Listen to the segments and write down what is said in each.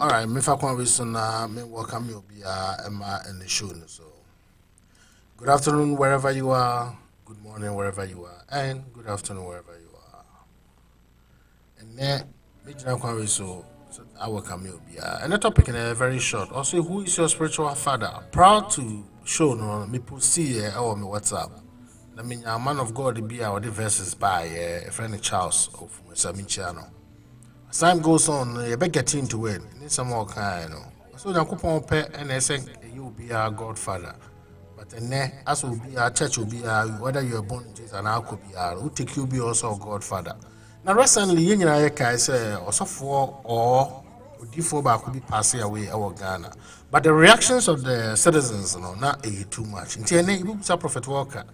All right, me fa kwa so na me welcome you be Emma in the show. So, good afternoon wherever you are, good morning wherever you are, and good afternoon wherever you are. And then me jina kwa so I welcome you be and the topic in a very short. Also, who is your spiritual father? Proud to show no me see or me WhatsApp. I mean, a man of God be our verses by a friend Charles of Samichiano. As time goes on, you better get into it. You need some more kind, So the coupon pay and they say you will be our Godfather. But then, as will be our church will be our whether you are born in Jesus and I could be our who take you be also a Godfather. Now recently, you know, I say also for or before back could be passing away our Ghana. But the reactions of the citizens, not too much. Until then, you be a prophet walker.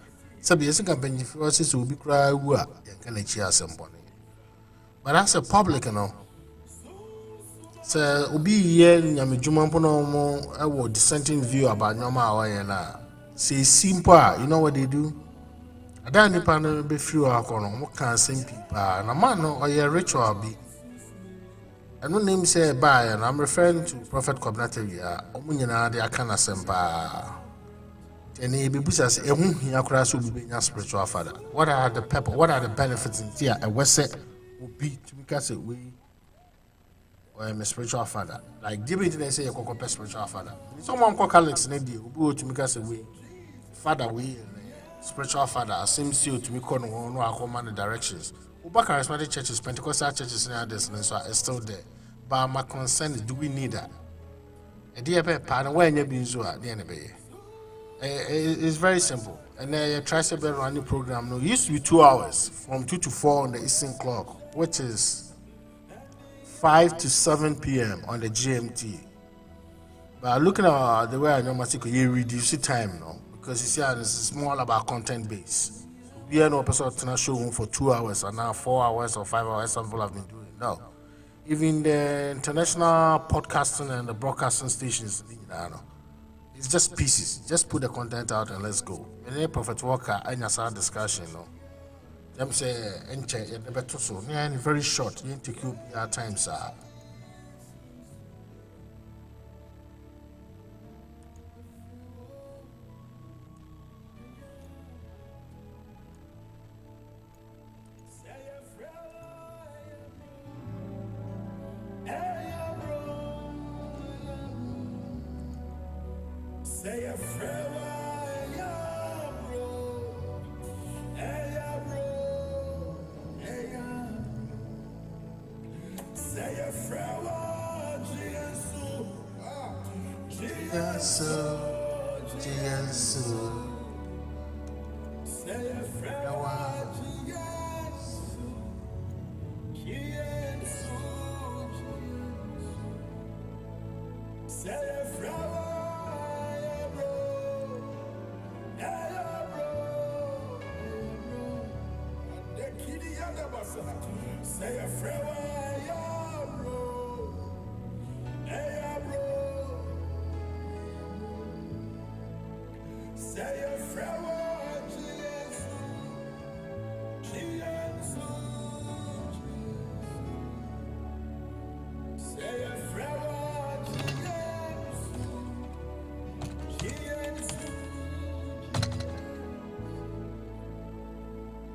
So be a second benefit will be cry who are can cheer somebody. But as a public, so obi here nyamedwuma mpo no mo e dissenting view about nyoma awaye na say simple, you know what they do. Ada nipa no be free akono mo kan simple pa na man no oye ritual bi. And no name say by and I'm referring to Prophet Kobnate ya omo nyina de aka na sempa. Any be busas ehun hia kura so bi nya spiritual father. What are the purpose? What are the benefits in here? A wese obi to because we or I'm a spiritual father. Like David didn't say a spiritual father. Someone called Alex Nedi, who go to make us away. Father, we spiritual father, seems you to me call no command the directions. Uber charismatic churches, Pentecostal churches, and others, and so are still there. But my concern is, do we need that? A dear papa, where you been so at the end of it. It's very simple. And then try to be running program. No, it used to be 2 hours from 2 to 4 on the Eastern clock, which is 5 to 7 p.m. on the GMT. But looking at the way I normally you reduce the time now because you see, it's more about content base. We are no person to show for 2 hours and now 4 hours or 5 hours. Some people have been doing no. Even the international podcasting and the broadcasting stations, it's just pieces. Just put the content out and let's go. And then Prophet Walker and your discussion, them say enche you never to so yeah very short you take you your time sir. Say a farewell, Jesus, Jesus. Say a farewell, Jesus, Jesus.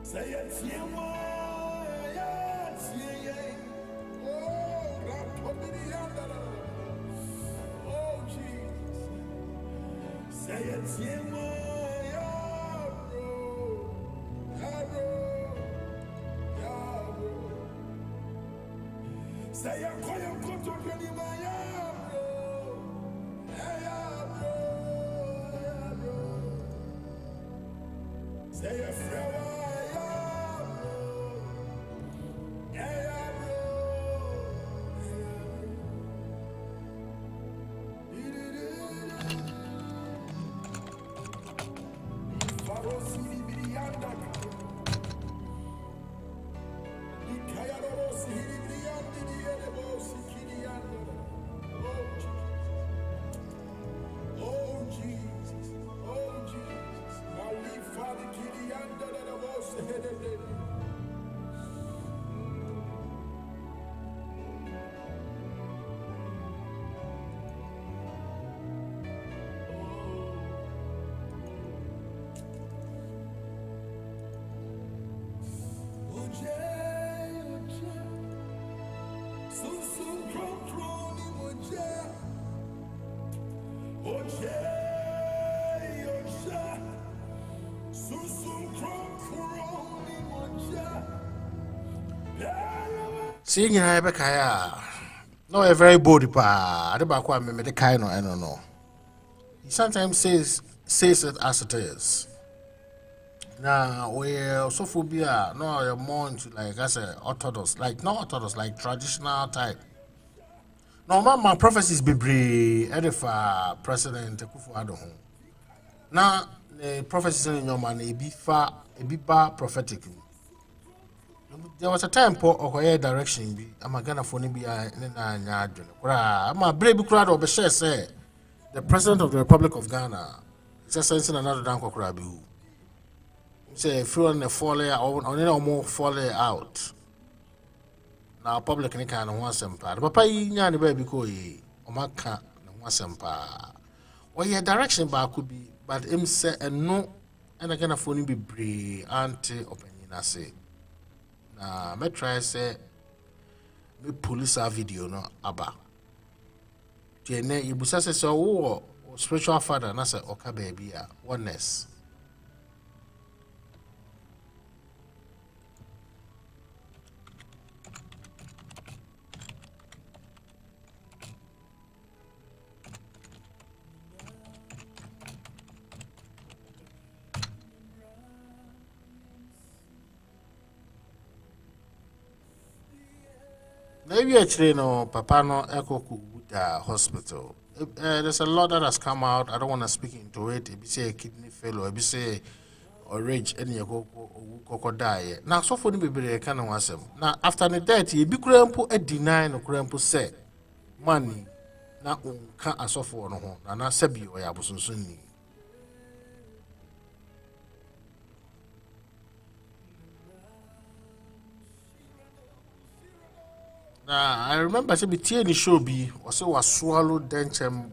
Say a tiama, oh, Rapominianda. Oh, Jesus. Say a tiama, say a koya koto kani mayabro. Say a frewa Oh Jesus, oh Jesus, Malifa the Kirianda the boss headed. See, you have a kaya. No, a very body pa. I don't know what the kind I don't know. He sometimes says it as it is. Now we also phobia. No, you're more into like as a orthodox, like not orthodox, like traditional type. No, my prophecies be brave. Edifa President Kufuor. Now the prophecies in your man, a be bar prophetic. There was a time for Okoye direction be I'm a Ghana phone be a nyadwene. I'm a brave crowd of share say the President of the Republic of Ghana is just sensing another down kokra bi. Say if you want to fall or more fall out. Now public ni kind of one sempa. Papa yi nya ne ba bi ko yi. O maka na one sempa. Or your direction ba could be but him say and no and Ghana phone be brave anti opinion say. Na me try say me police a video no aba tiene ibusa se so wo spiritual father na say oka baby a oneness maybe actually no papa no ekoku the hospital. There's a lot that has come out. I don't want to speak into it. If you say a kidney failure, if you say or rage any koko die. Now so for the baby kind of wasem. Now after the death, you be crampo a deny no crampo say money na unka asofo no ho. Na sebi o ya bosunsunni. I remember say be the show be or say was swallow denchem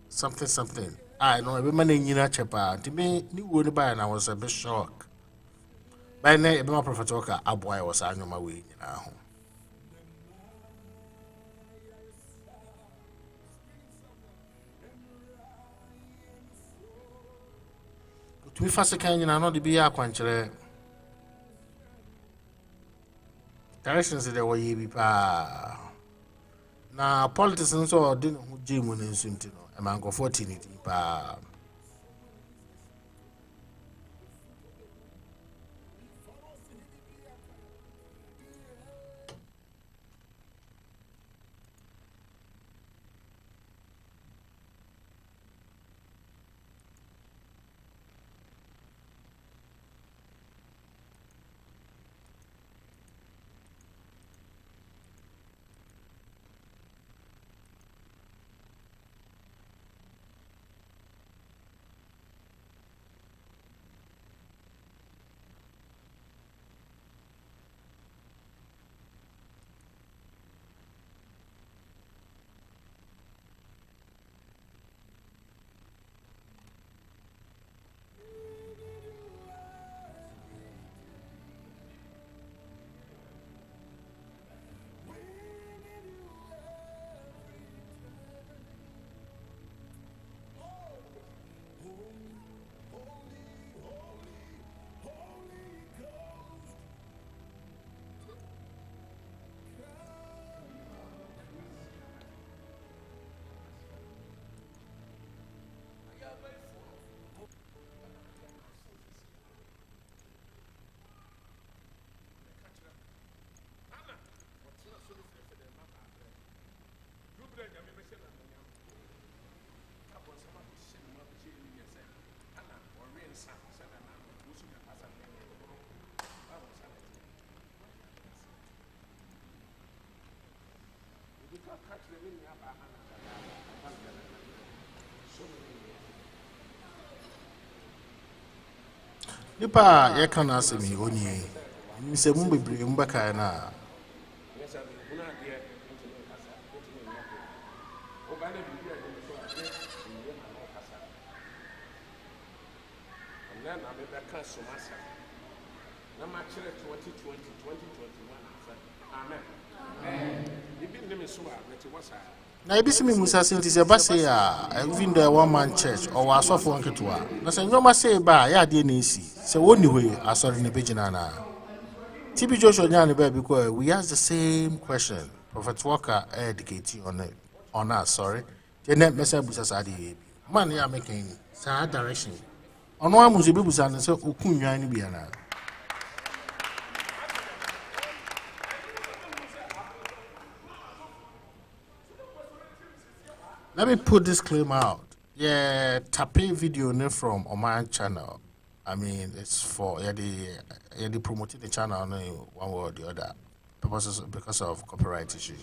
something. I know every man in chepa. To me, ni woni buy and I was a bit shocked. By now, every my prophet talker, a boy was on my way now. To me, first kind, you know, the be a quanchere. Directions there were ye be pa. Now, politicians or didn't who Jim when in Sintino, a man go 14 pa. Nipa ye can ask me only. Me say mu bebre mu baka na. Then I'm a cancel myself. Now my children 2020, 2021. Amen. You been name so what's Na ebisi me musa senti se ba say even the one man church or asofo nketoa. Na se nyoma say ba ya de na isi. Se woni hoye asori ne begina na. TB Joshua Nyane be because we asked the same question. Prophet Walker educate on us, sorry. The net message busa sadi. Man ya making sa direction. Ono amuze bi busa na se okunwan ni bia na. Let me put this claim out. Yeah, tapping video from Oman channel. I mean, it's for the promoting the channel one way or the other because of copyright issue.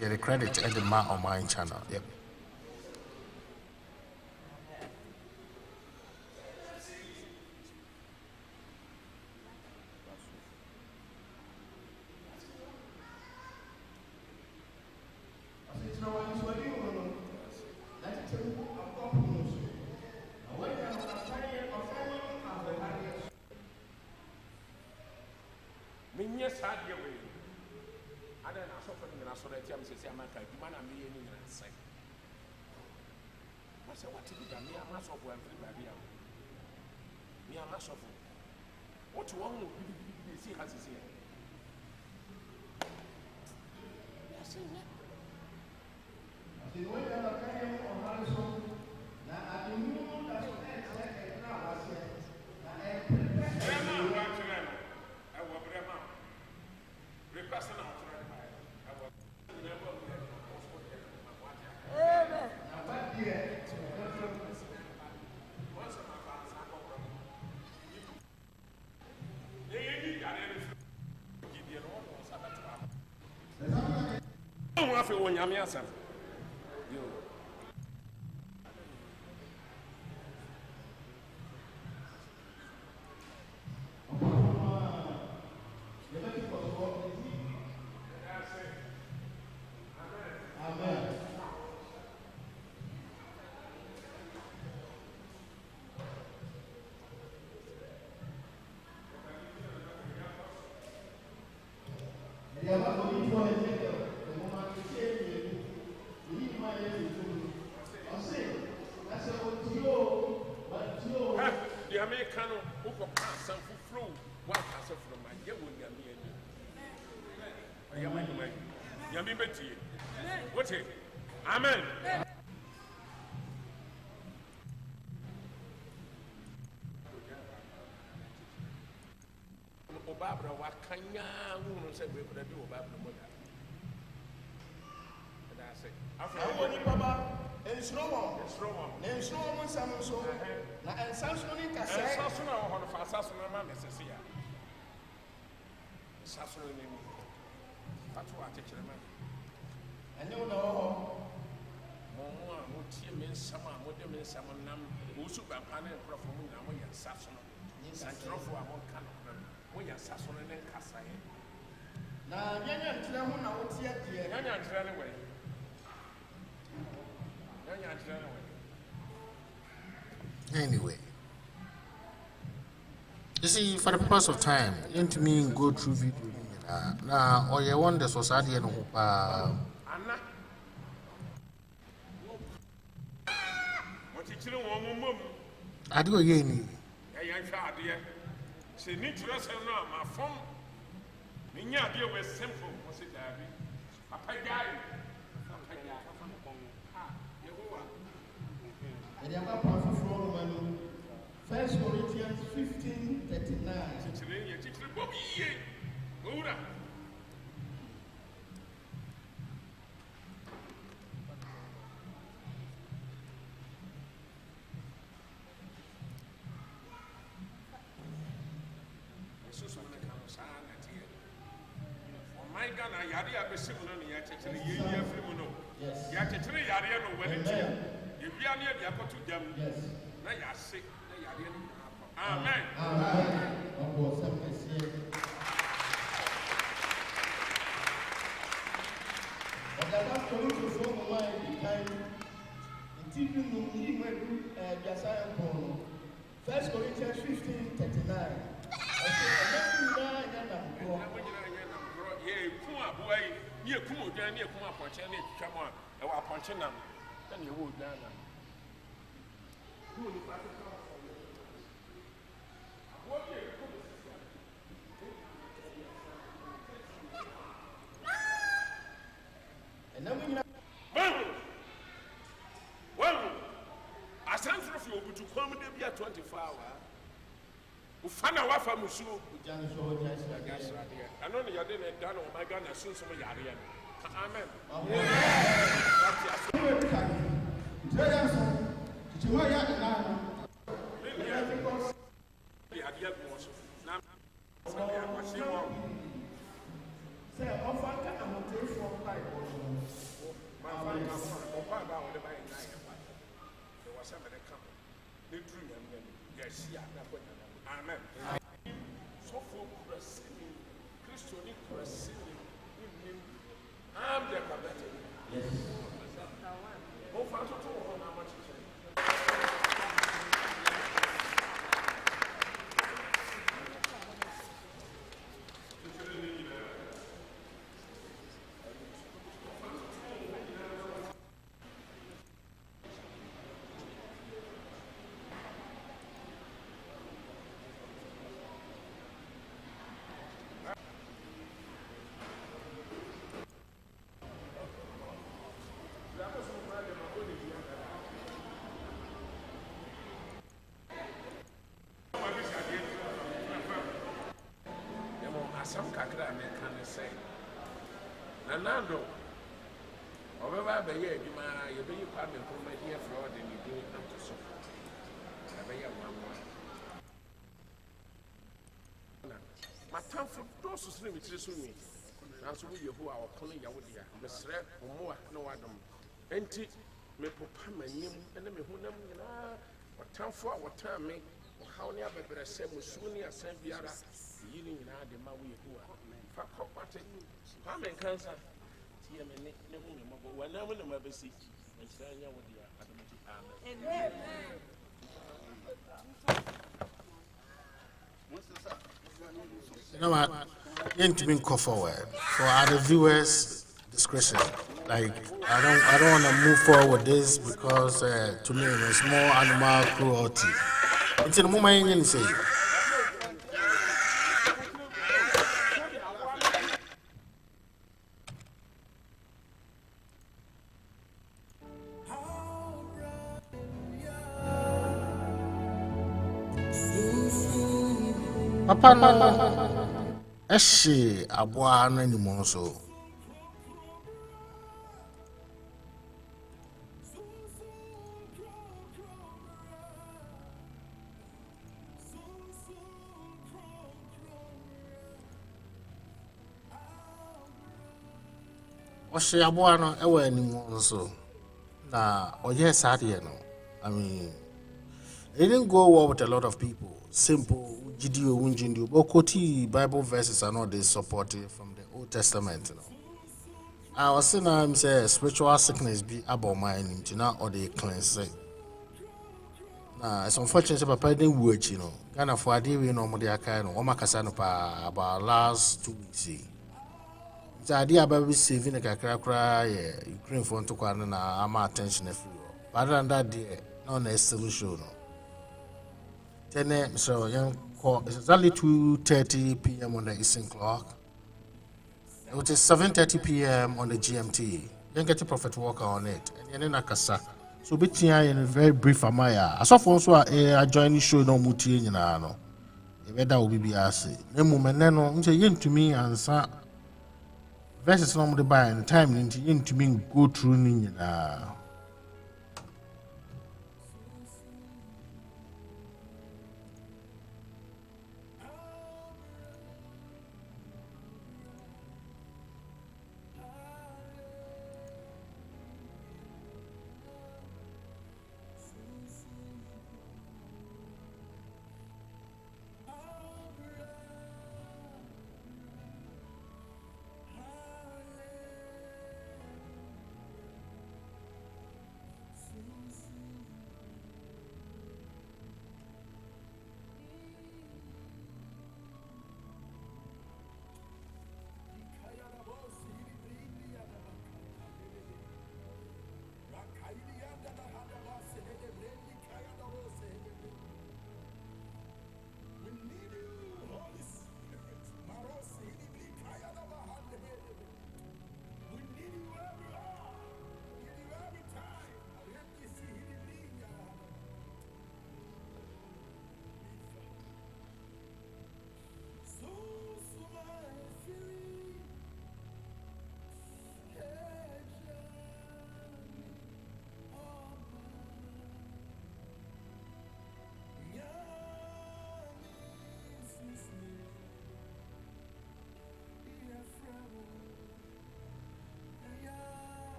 Yeah, the credit at the man Oman channel. Yep. Yes, I do. I don't know something in a sort of terms. Say, I'm a man, I'm being in a say. I said, what to do? Me, I'm not so well. Me, I'm not so full. What wrong with you? See, has his here. Yes, I feel when I'm yourself. The American who some flow, one castle from my young Yami Betty. What it? Amen. Barbara, what can you say we could do about the mother? And I said, I want you, Papa. And slow on, and slow on some so. And Samson, I said, Samson, I want to fast as my mamma says here. Samson, that's what I teach them. And you know, Mama, what you mean, someone, what you mean, someone, who super panel from Namoy and Samson. And Trophy, I won't come. We are Sasson and Cassay. Now, Yan Tran, I would see it. Yan Tran away. Yan Tran away. Anyway, you see, for the purpose of time, into me go through video. Now, or you want the society and Anna. What did you know, I do again. Say, need to wrestle now, my phone. Minya deal with simple, was it, Abby? A pagay. And you have a for money. 1 Corinthians 15:39. My Ghana yare a bɛsi mu no ne yɛakyekyere yɛyi afiri mu no yɛakyekyere yareɛ no w'ani tia yɛbia ne yɛde akɔto dam na yɛase na yareɛ no amen First Corinthians 15:39. Asanfo fi obutu kwam de bia 24 hour. Ufana wafa musuo. Ano ne yade ne da no my God na sunsun yare ya. Amen. Amen. So for Christian, Christian, I'm the combatant. Yes. Oh, for to how much some kakra American say. Nanando, however, by year, you may be coming from my dear fraud and you do it not so. I may have one more. My time for those who sleep with me. That's who are calling Yahudia, Miss Red or more, no Adam. Enti, me papa, my name, and then me who them, what time for what time me, or how near the same was soon as San Biara. Yini na de ma we hu a fa kopate pa men kansa tie me ne hu ne mabo wana mo na mabesi nsanya wo dia adamati amen You know what? You need to be call forward for other viewers' discretion. Like I don't want to move forward with this because to me it's more animal cruelty. It's in the moment you say. Papa no ehye aboa no animu so ohye aboa no ewa animu so na oye sade no I mean it didn't go well with a lot of people. Simple Gidio Winjindu, Bokoti Bible verses are not they supported from the Old Testament. You know. I was saying I'm say spiritual sickness be about mine, you know, or they cleanse it. Nah, it's unfortunate papa didn't work, you know. Kind of what we know more kind of Omakasano pa about last 2 weeks. It's idea about saving a cry, Ukraine for to Kwana, I'm attention everywhere. But other than that, no necessary show. Then so young call it's exactly 2:30 p.m. on the Eastern clock. It is 7:30 p.m. on the GMT. You get a Prophet Walker on it. And then Nakasa. So between in a very brief amaya. I saw for also a joining show no muti in no. The weather will be asi. No moment no yin to me and sa verses no the buy and time into yin to me go through nina.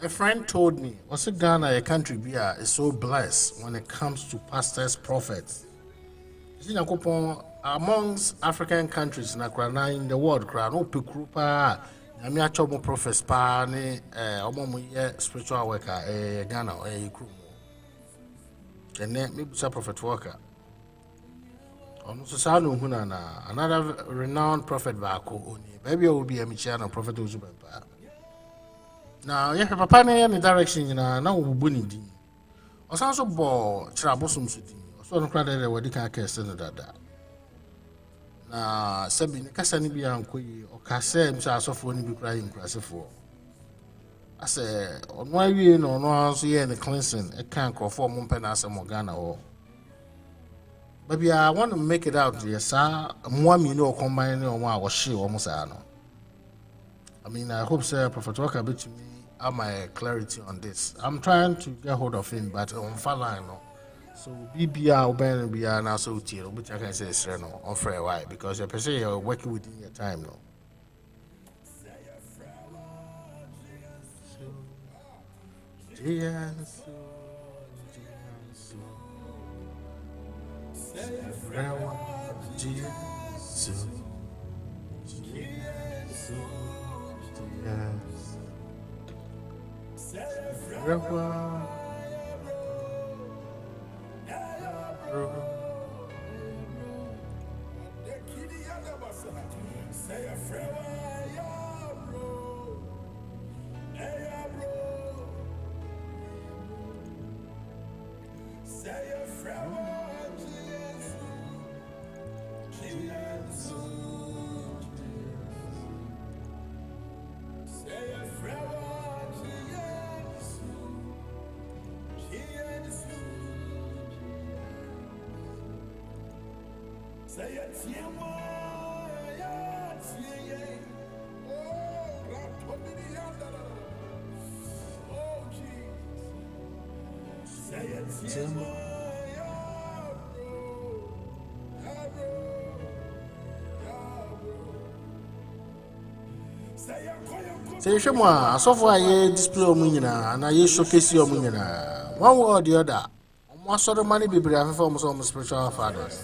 A friend told me, "What's Ghana, a country is so blessed when it comes to pastors, prophets. You know, amongst African countries in the world, no pikrupa, Yami achomo prophets pa ne spiritual worker, Ghana or Krumo. And then maybe a prophet worker. Another renowned prophet Bako, maybe I will be a Michiano prophet Uzubempa. Now, yeah, papa na any direction na wo boni din. Osan so bo trabosum so din. So no kra dey we kan ka se no dada. Na sabi ne kasa ni bia ankoyi o ka se msa asofo ni bi kra yin krasefo. Ase ono awie no ono so ye ne cleansing e kan krofo mo mpe na asem Ghana ho. Baby, I want to make it out there, sir. Mo mi no combine ni o ma wo hye wo mo sa no. I mean, I hope, sir, Prophet Walker bit to me have my clarity on this. I'm trying to get hold of him, but on far line, no. So, BBR, Oben, BR, now so tier, which I can say is no, on fair why, because you're per se you're working within your time, no. Say, Shema, so far, ye display Munina, and I showcase your Munina. One way or the other, most of the money be brave for some spiritual fathers.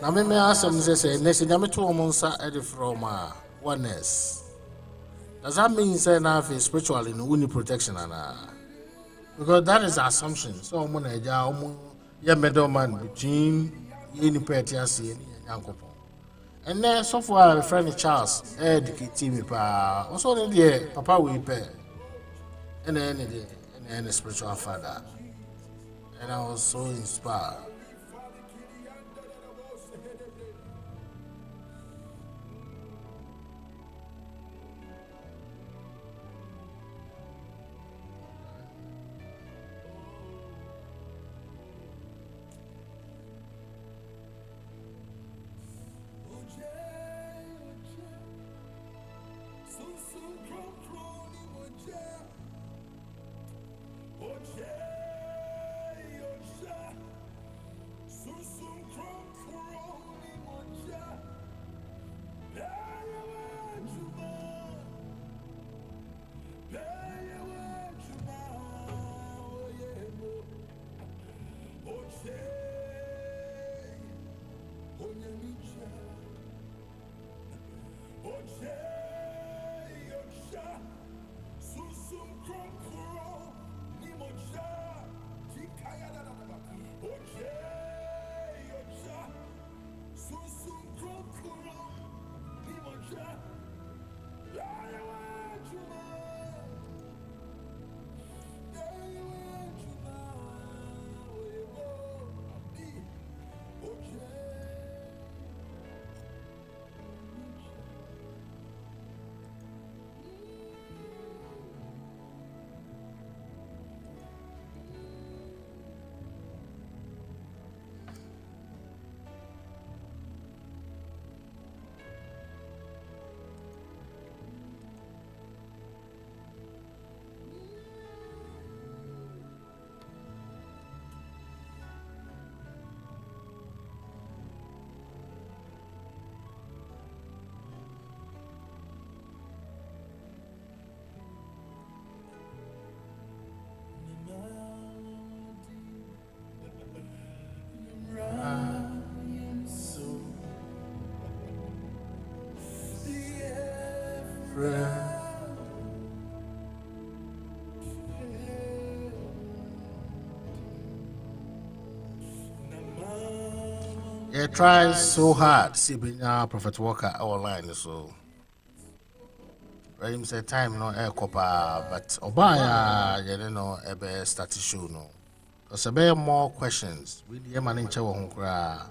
Now, me ask them, say, next in the 2 months from oneness. Does that mean, say, now, spiritual in only protection? Because that is the assumption. So, I'm going to be middleman between any party and Uncle. And then so far, friend Charles, educated me, also the papa we pay, and then the spiritual father, and I was so inspired. friend. Yeah, try so hard. See, being Prophet Walker online, so. Him say time no air copper, but Obaya, you know, ebe start to show no. Because there more questions. We the man in Chawa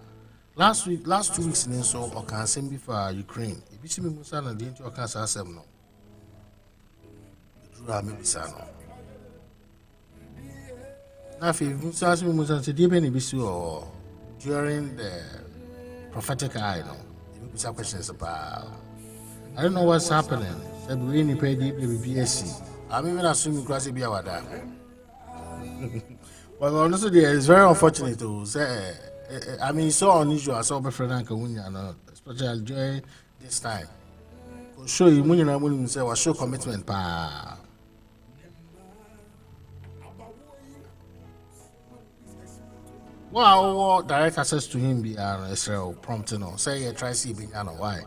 last 2 weeks in so or can send before Ukraine. If you see me Musa and the into cancer asem no. Drew maybe sano. Now if Musa ask me Musa say deep any bisu or during the prophetic eye no. If you questions about I don't know what's happening. Said we need pay deep BSc. I'm even assuming class be our dad. But honestly, it's very unfortunate to say. I mean, it's so unusual. I saw my friend Uncle Wunya, especially during this time. Show you, Munya, when say, was show commitment, pa. Well, direct access to him be Israel prompting or say, yeah, try see, be why.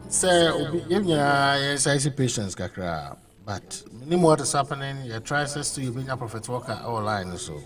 Say, yes, I see patience, Kakra. But minimum what is happening, you try to you bring a Prophet Walker online, so.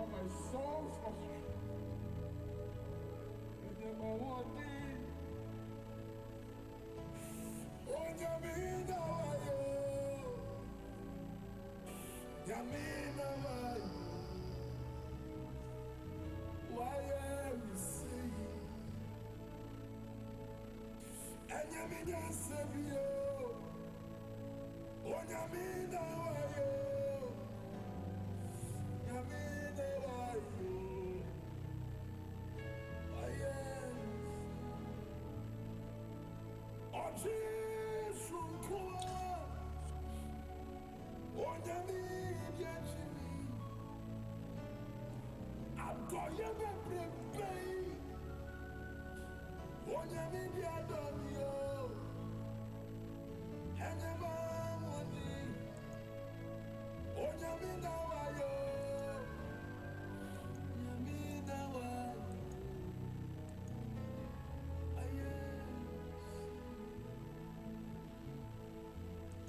all my soul frustrated. And then my one thing, oh, Yamina, Yamina, why are you saying? And Yamina Sabio, oh, Yamina, Yamina, oh, Jesus, oh, Yamina, I'm going to pray. Oh, Yamina, and the money. Oh, Yamina, Yamina,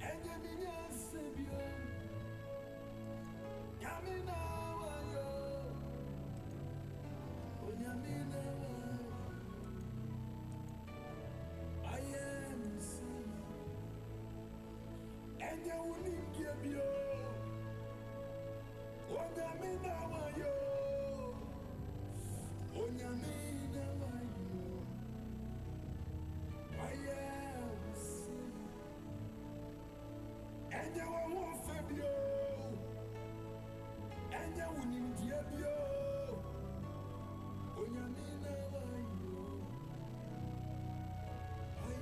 and Yamina, Savior, Yamina, oh, Yamina, I am and you will give you. Oh, Yamina, oh, Yamina, I am and you will Fabio, and you will give you. Oh, Yamina, I am.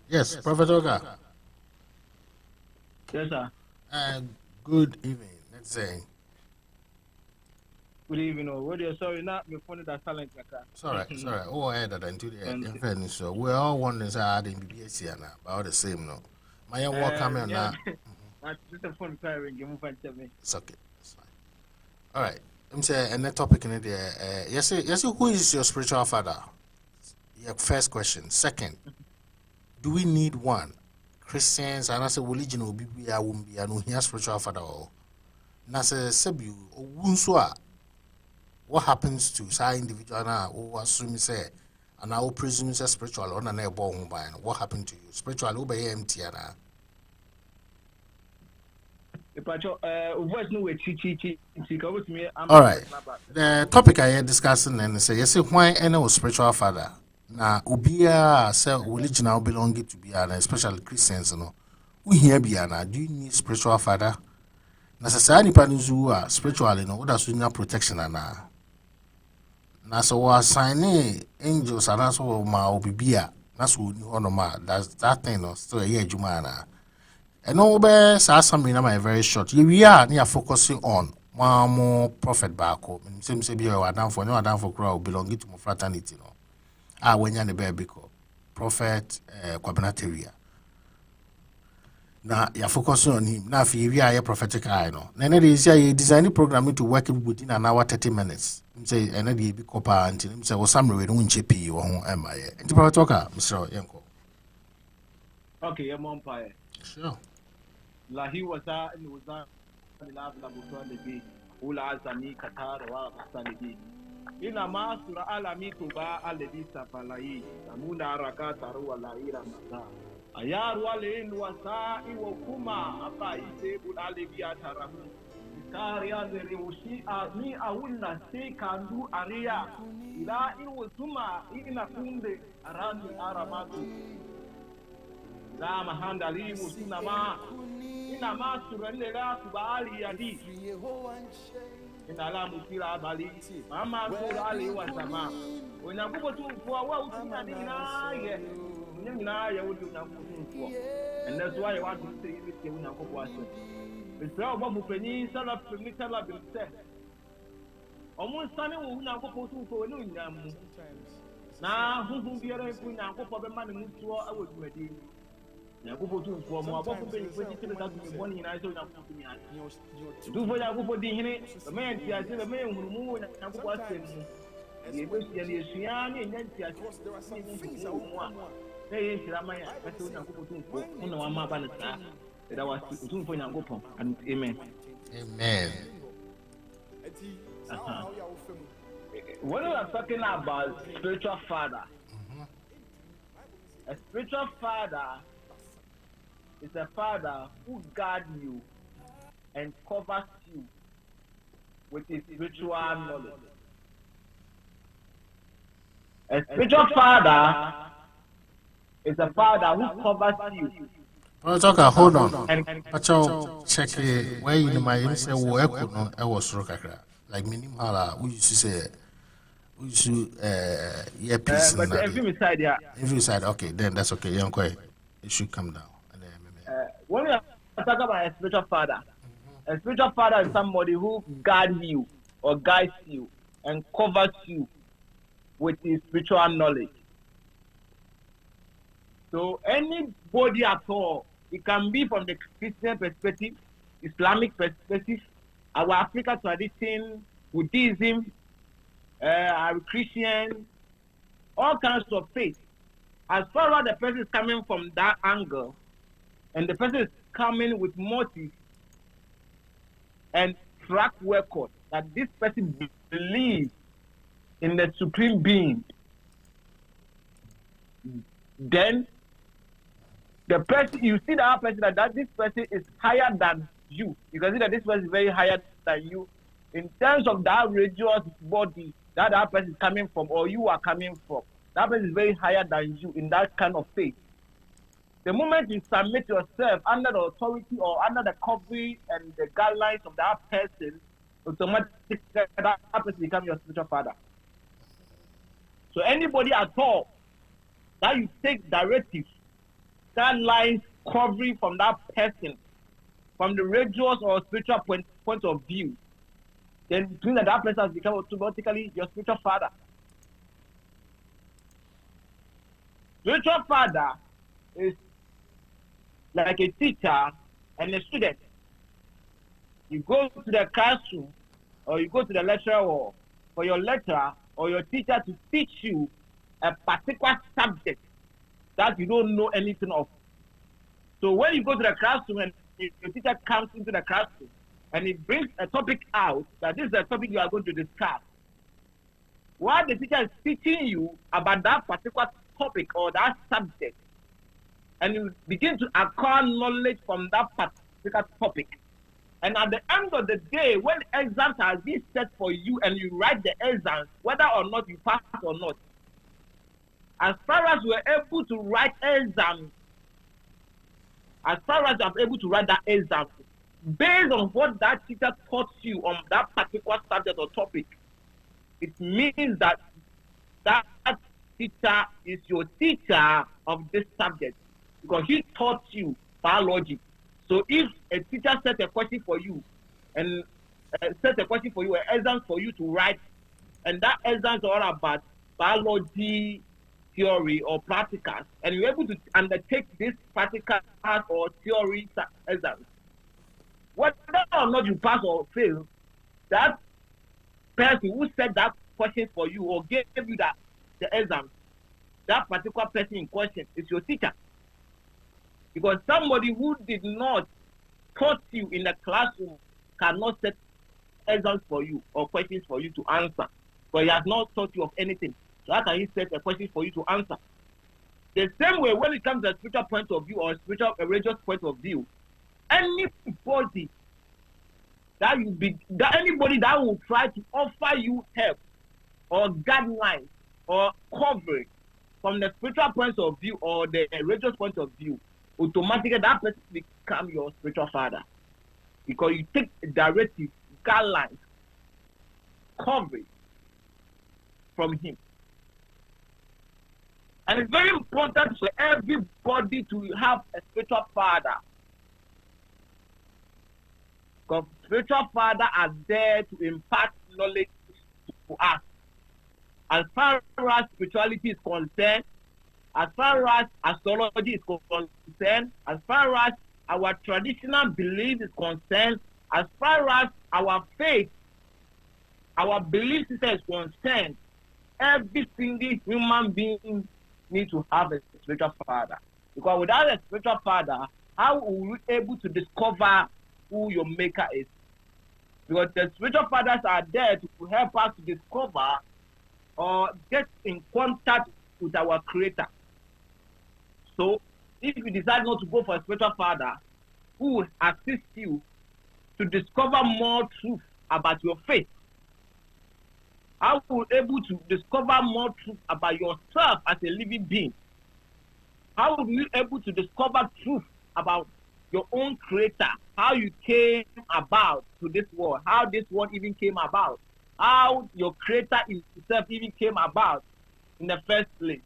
Yes, Prophet Oga. Yes, sir. Good evening. Let's say. Good evening. What are you sorry? Not me phone that silent. Sorry. Oh, I had that until the fairness. So we're all wondering how I didn't be here now, but all the same, no. My young walk coming now. Just a phone firing. Give me 5 7. It's okay. It's fine. All right. I'm saying, and that topic in there. Yes, who is your spiritual father? Your first question. Second, do we need one? Christians and as a religion will be a womb be and here spiritual father or Nasa Sebu or Wunsua. What happens to say individual now who assume say and I will presume say spiritual on an airborne by what happened to you? Spiritual obey empty and all right. The topic I am discussing and say yes, why any spiritual father. Na ubia say religion now belonging to be and especially Christians no we here be na do you need spiritual father na say nipa nzu a spiritually no what so protection na so was sign angels and so ma obibia na so ni hono ma that thing no still here adwuma na and no be say something na my very short we are near focusing on one more prophet baako say be our down for crowd belonging to fraternity no when you're the baby prophet Kwabnateria. Now you're focusing on him. Now if you are a prophetic eye, no. Then it is a design program to work within an hour 30 minutes. Say another be copa and say was some way don't chip you or am I? And to talk, Mr. Yanko. Okay, your mom pie. Sure. La he was that and was that the lab laboratory Ula Azami Qatar or Sanidi. Ina masura alamitu ba aledisa palai amuna rakata ruwa la ira maza ayaru alenu wasa iwo kuma apa ite bulalebia taramu ikari azeri ushi ni awunna se kandu aria ila iwo suma ina kunde arani aramatu la mahanda limu sinama ina masura lela kubali yadi inala mutila bali mama so ali wasama onyakubo tu fo wa utina ni na ye wodi onyakubo tu fo and that's why you want to say you say onyakubo aso Israel babu penyi sala bimse omun sane wo onyakubo tu fo ni nyamu na huhu biara efu nyankopɔ bɛma ne mutuo awɔ dwumadi nyankopɔ tumfoɔ mu abɔfo bɛnyifo ti tiri dadu ne bɔne nyinaa sɛ onyankopɔ tumi ase tumfoɔ nyankopɔ di hene bɛma yɛ ntiase bɛma yɛ nhunumu wɔ nyankopɔ asɛm mu yɛbɛsua ne yɛsua ne yɛnya ntiase ne yɛnya nhunumu mu a na yɛ nhyira ma yɛ ɛsɛ onyankopɔ tumfoɔ wo na wama aba no saa ɛda wase tumfoɔ nyankopɔn amen Amen. When we are talking about spiritual father, a spiritual father is a father who guards you and covers you with his spiritual knowledge. A spiritual father is a father who covers you. Hold on. Check where you might say, I was like minimum we used to say earpiece. But every side, yeah. Every side, okay, then that's okay. Young Koi, it should come down. When we are talking about a spiritual father, a spiritual father is somebody who guards you or guides you and covers you with his spiritual knowledge. So anybody at all, it can be from the Christian perspective, Islamic perspective, our African tradition, Buddhism, our Christian, all kinds of faith. As far as the person is coming from that angle, and the person is coming with motive and track record that this person believes in the supreme being, then the person, you see that person that this person is higher than you. You can see that this person is very higher than you in terms of that religious body that person is coming from, or you are coming from. That person is very higher than you in that kind of faith. The moment you submit yourself under the authority or under the covering and the guidelines of that person, automatically that person becomes your spiritual father. So anybody at all that you take directives, guidelines covering from that person, from the religious or spiritual point of view, then it means that person has become automatically your spiritual father. Spiritual father is like a teacher and a student. You go to the classroom or you go to the lecturer hall for your lecturer or your teacher to teach you a particular subject that you don't know anything of. So when you go to the classroom and your teacher comes into the classroom and he brings a topic out, that this is a topic you are going to discuss, while the teacher is teaching you about that particular topic or that subject, and you begin to acquire knowledge from that particular topic. And at the end of the day, when exams are being set for you and you write the exams, whether or not you pass or not, as far as you are able to write exams, as far as you are able to write that exam, based on what that teacher taught you on that particular subject or topic, it means that that teacher is your teacher of this subject because he taught you biology. So if a teacher set a question for you and set a question for you, an exam for you to write, and that exam is all about biology theory or practicals, and you're able to undertake this practical or theory exams, whether or not you pass or fail, that person who set that question for you or gave you the exam, that particular person in question is your teacher. Because somebody who did not taught you in the classroom cannot set exams for you or questions for you to answer. But he has not taught you of anything. So how can he set a question for you to answer? The same way when it comes to a spiritual point of view or a religious point of view, anybody that anybody that will try to offer you help or guidelines or coverage from the spiritual point of view or the religious point of view, automatically that person become your spiritual father, because you take directive, guidelines, coverage from him. And it's very important for everybody to have a spiritual father, because spiritual fathers are there to impart knowledge to us as far as spirituality is concerned, as far as astrology is concerned, as far as our traditional belief is concerned, as far as our faith, our belief system is concerned, every single human being needs to have a spiritual father. Because without a spiritual father, how will you be able to discover who your maker is? Because the spiritual fathers are there to help us to discover or get in contact with our creator. So if you decide not to go for a spiritual father who will assist you to discover more truth about your faith, how will you be able to discover more truth about yourself as a living being? How will you be able to discover truth about your own creator, how you came about to this world, how this world even came about, how your creator himself even came about in the first place?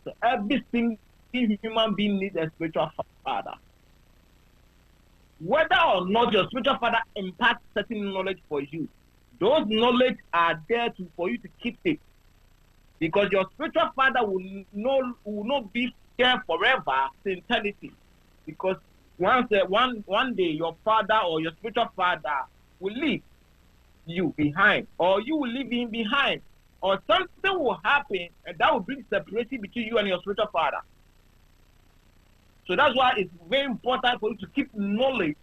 So every single human being needs a spiritual father. Whether or not your spiritual father imparts certain knowledge for you, those knowledge are there for you to keep it. Because your spiritual father will not be there forever to eternity. Because one day your father or your spiritual father will leave you behind, or you will leave him behind, or something will happen and that will bring separation between you and your spiritual father. So that's why it's very important for you to keep knowledge.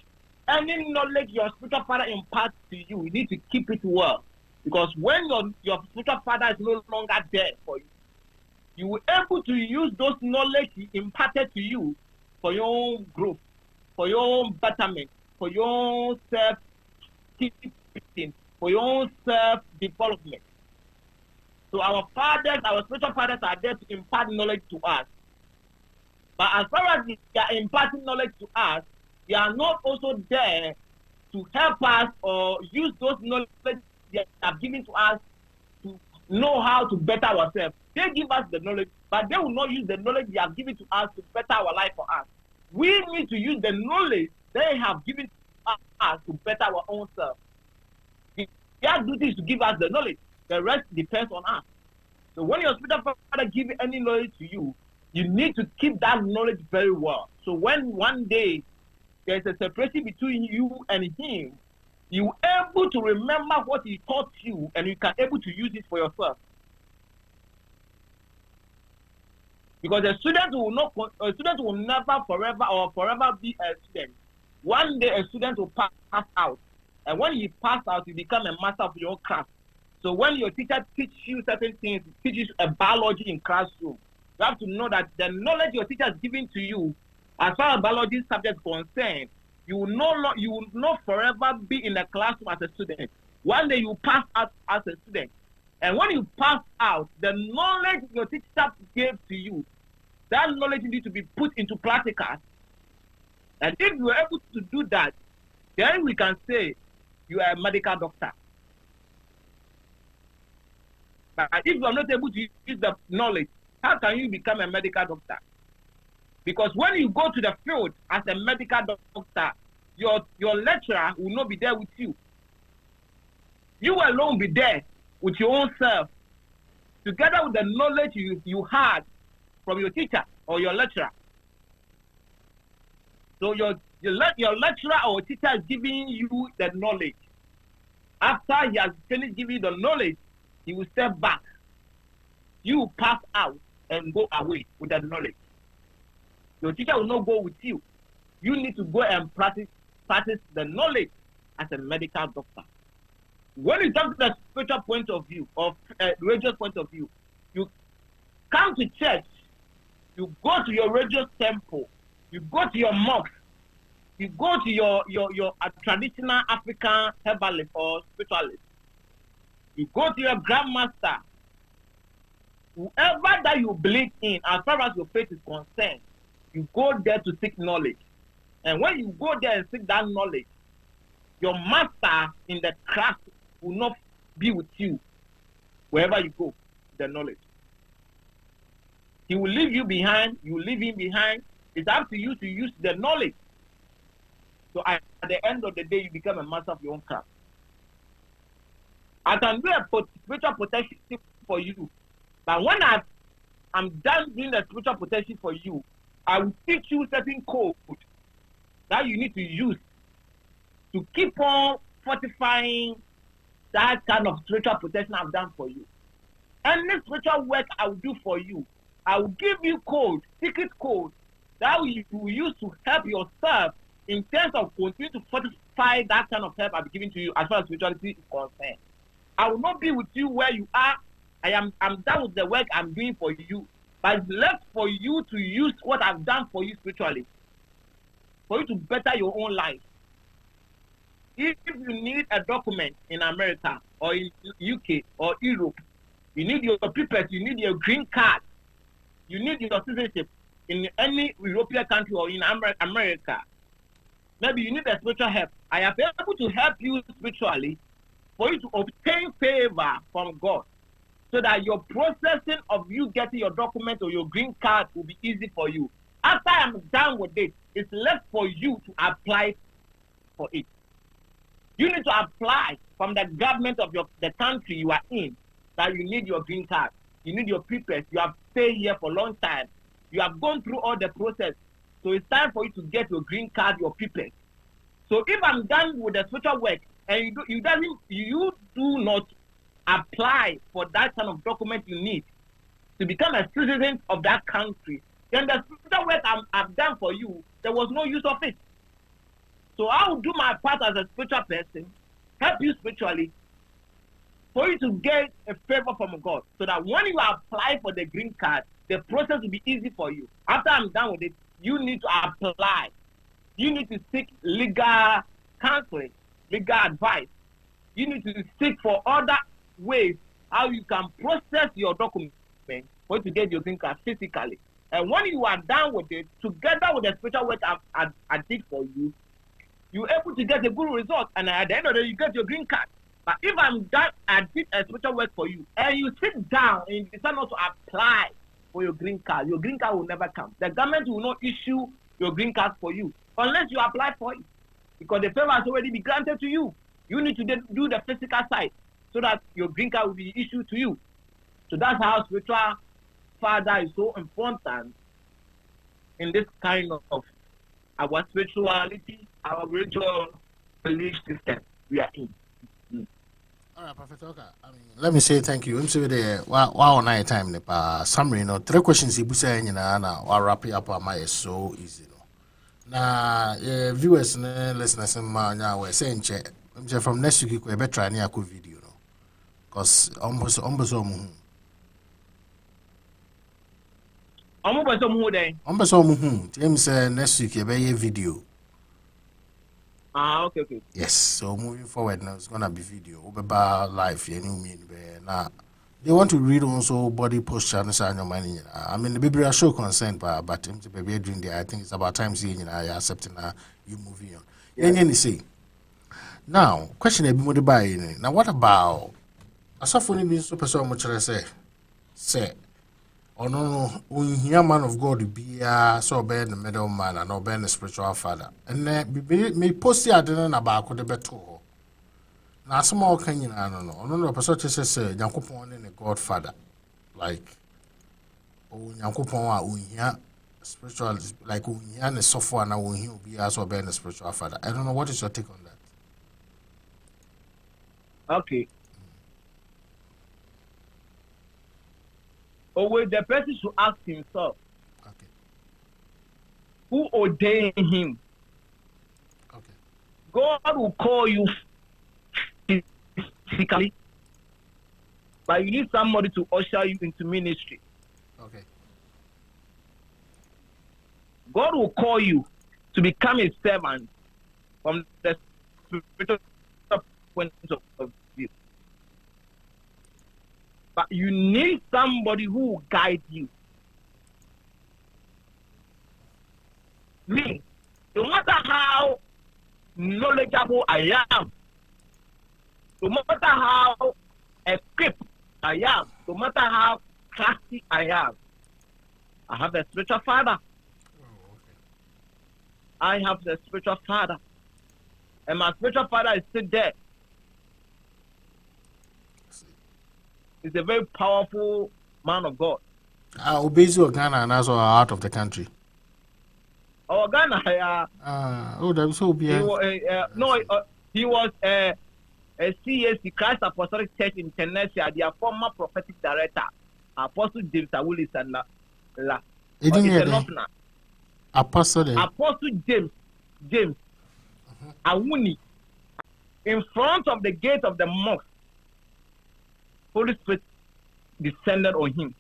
Any knowledge your spiritual father imparts to you, you need to keep it well. Because when your spiritual father is no longer there for you, you will be able to use those knowledge he imparted to you for your own growth, for your own betterment, for your own self-teaching, for your own self-development. So our fathers, our spiritual fathers are there to impart knowledge to us. But as far as they are imparting knowledge to us, they are not also there to help us or use those knowledge they have given to us to know how to better ourselves. They give us the knowledge, but they will not use the knowledge they have given to us to better our life for us. We need to use the knowledge they have given to us to better our own self. Their duty is to give us the knowledge. The rest depends on us. So when your spiritual father gives any knowledge to you, you need to keep that knowledge very well. So when one day there's a separation between you and him, you're able to remember what he taught you and you can able to use it for yourself. Because a student will never forever be a student. One day a student will pass out. And when he passes out, you become a master of your own craft. So when your teacher teaches you certain things, teaches a biology in classroom, you have to know that the knowledge your teacher is giving to you, as far as biology subject is concerned, you will not forever be in the classroom as a student. One day you pass out as a student. And when you pass out, the knowledge your teacher gave to you, that knowledge needs to be put into practical. And if you are able to do that, then we can say you are a medical doctor. But if you are not able to use the knowledge, how can you become a medical doctor? Because when you go to the field as a medical doctor, your lecturer will not be there with you. You alone be there with your own self, together with the knowledge you had from your teacher or your lecturer. So your lecturer or teacher is giving you the knowledge. After he has finished giving you the knowledge, he will step back. You pass out and go away with that knowledge. Your teacher will not go with you. You need to go and practice the knowledge as a medical doctor. When you come to the spiritual point of view, or religious point of view, you come to church, you go to your religious temple, you go to your mosque, you go to your traditional African herbalist or spiritualist, you go to your grandmaster, whoever that you believe in, as far as your faith is concerned, you go there to seek knowledge. And when you go there and seek that knowledge, your master in the craft will not be with you wherever you go, the knowledge. He will leave you behind, you will leave him behind. It's up to you to use the knowledge. So at the end of the day, you become a master of your own craft. I can do a spiritual protection for you. But when I'm done doing the spiritual protection for you, I will teach you certain code that you need to use to keep on fortifying that kind of spiritual protection I've done for you. Any spiritual work I will do for you, I will give you code, secret code, that you will use to help yourself in terms of continuing to fortify that kind of help I've given to you as far as spirituality is concerned. I will not be with you where you are. I'm done with the work I'm doing for you, but it's left for you to use what I've done for you spiritually, for you to better your own life. If you need a document in America or in UK or Europe, you need your papers, you need your green card, you need your citizenship in any European country or in America. Maybe you need a spiritual help. I have been able to help you spiritually for you to obtain favor from God, so that your processing of you getting your document or your green card will be easy for you. After I'm done with it, it's left for you to apply for it. You need to apply from the government of the country you are in that you need your green card. You need your papers. You have stayed here for a long time. You have gone through all the process. So it's time for you to get your green card, your papers. So if I'm done with the spiritual work and you do not apply for that kind of document you need to become a citizen of that country, then the spiritual work I've done for you, there was no use of it. So I will do my part as a spiritual person, help you spiritually, for you to get a favor from God, so that when you apply for the green card, the process will be easy for you. After I'm done with it, you need to apply. You need to seek legal counseling, legal advice. You need to seek for other ways how you can process your document for you to get your green card physically. And when you are done with it, together with the spiritual work I did for you, you're able to get a good result. And at the end of the day, you get your green card. But if I'm done, I did a spiritual work for you, and you sit down and you decide not to apply for your green card will never come. The government will not issue your green card for you unless you apply for it, because the favor has already been granted to you. You need to do the physical side so that your green card will be issued to you. So that's how spiritual father is so important in this kind of our spirituality, our spiritual belief system we are in. All right, Prophet Oka. Let me say thank you. I'm sorry there. Wow, night time. Summary, 3 questions. You say na wrap it up. My so easy. Na viewers and listeners, we saying from next week we better try any video, because almost next week you be a video. Okay. Yes, so moving forward now it's gonna be video. Live, they want to read also body posture and your money. I mean the baby are show consent, but the baby doing there. I think it's about time seeing you accepting you moving on. Yeah. Say now question a bit more now what about a software being so person much say or no here man of God be so bad the middle man and not the spiritual father. And me post the idea about the better. Now small can I don't know person says Yankopon and the Godfather. Like Yankopon here spiritual like and the software now will be also being the spiritual father. I don't know, what is your take on that? Okay. Always the person should ask himself, okay, who ordained him? Okay. God will call you physically, but you need somebody to usher you into ministry. Okay. God will call you to become a servant from the spiritual point of view. But you need somebody who will guide you. Me, no matter how knowledgeable I am, no matter how equipped I am, no matter how classy I am, I have a spiritual father. Oh, okay. I have the spiritual father. And my spiritual father is still there. He's a very powerful man of God. Obese or Ghana and also out of the country. Our Ghana, That was so he was a CAC, Christ Apostolic Church International, their former prophetic director, Apostle James Awulis and La. Apostle James Awuni, in front of the gate of the mosque, Holy Spirit descended on him.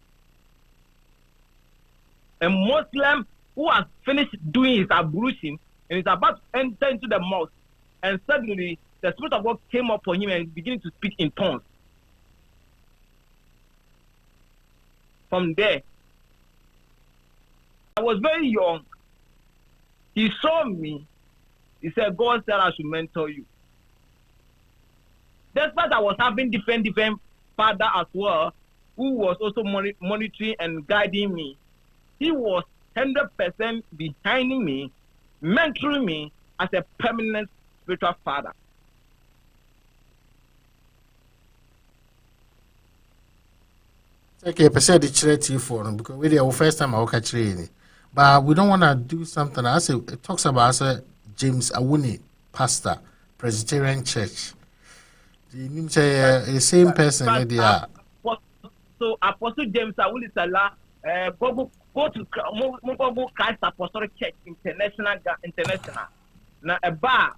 A Muslim who has finished doing his ablution and is about to enter into the mosque, and suddenly the Spirit of God came upon him and began to speak in tongues. From there, I was very young. He saw me. He said, God said I should mentor you. Despite I was having different father as well, who was also monitoring and guiding me, he was 100% behind me, mentoring me as a permanent spiritual father. Okay, per the charity for them because we the first time I walk at training. But we don't want to do something. I say it talks about James Awuni, pastor, Presbyterian Church. The same person they are. So Apostle James Awuni Salah, go to Christ Apostolic Church International. Now a bar,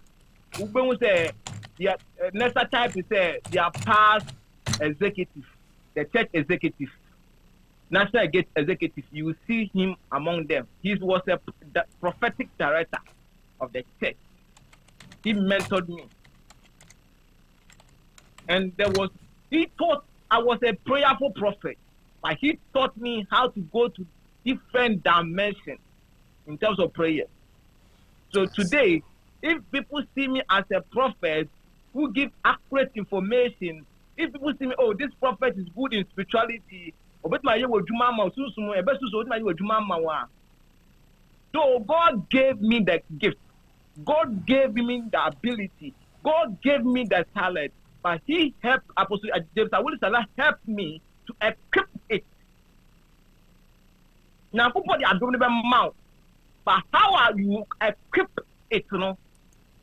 we say the next type is their past executive, the church executive, national executive. You will see him among them. He was the prophetic director of the church. He mentored me, and he thought I was a prayerful prophet, but he taught me how to go to different dimensions in terms of prayer. So today, if people see me as a prophet who give accurate information, if people see me, oh, this prophet is good in spirituality, so God gave me the gift. God gave me the ability. God gave me the talent. But he helped Apostle James Awuni Salah helped me to equip it. Now, people are doing the mouth. But how are you equip it?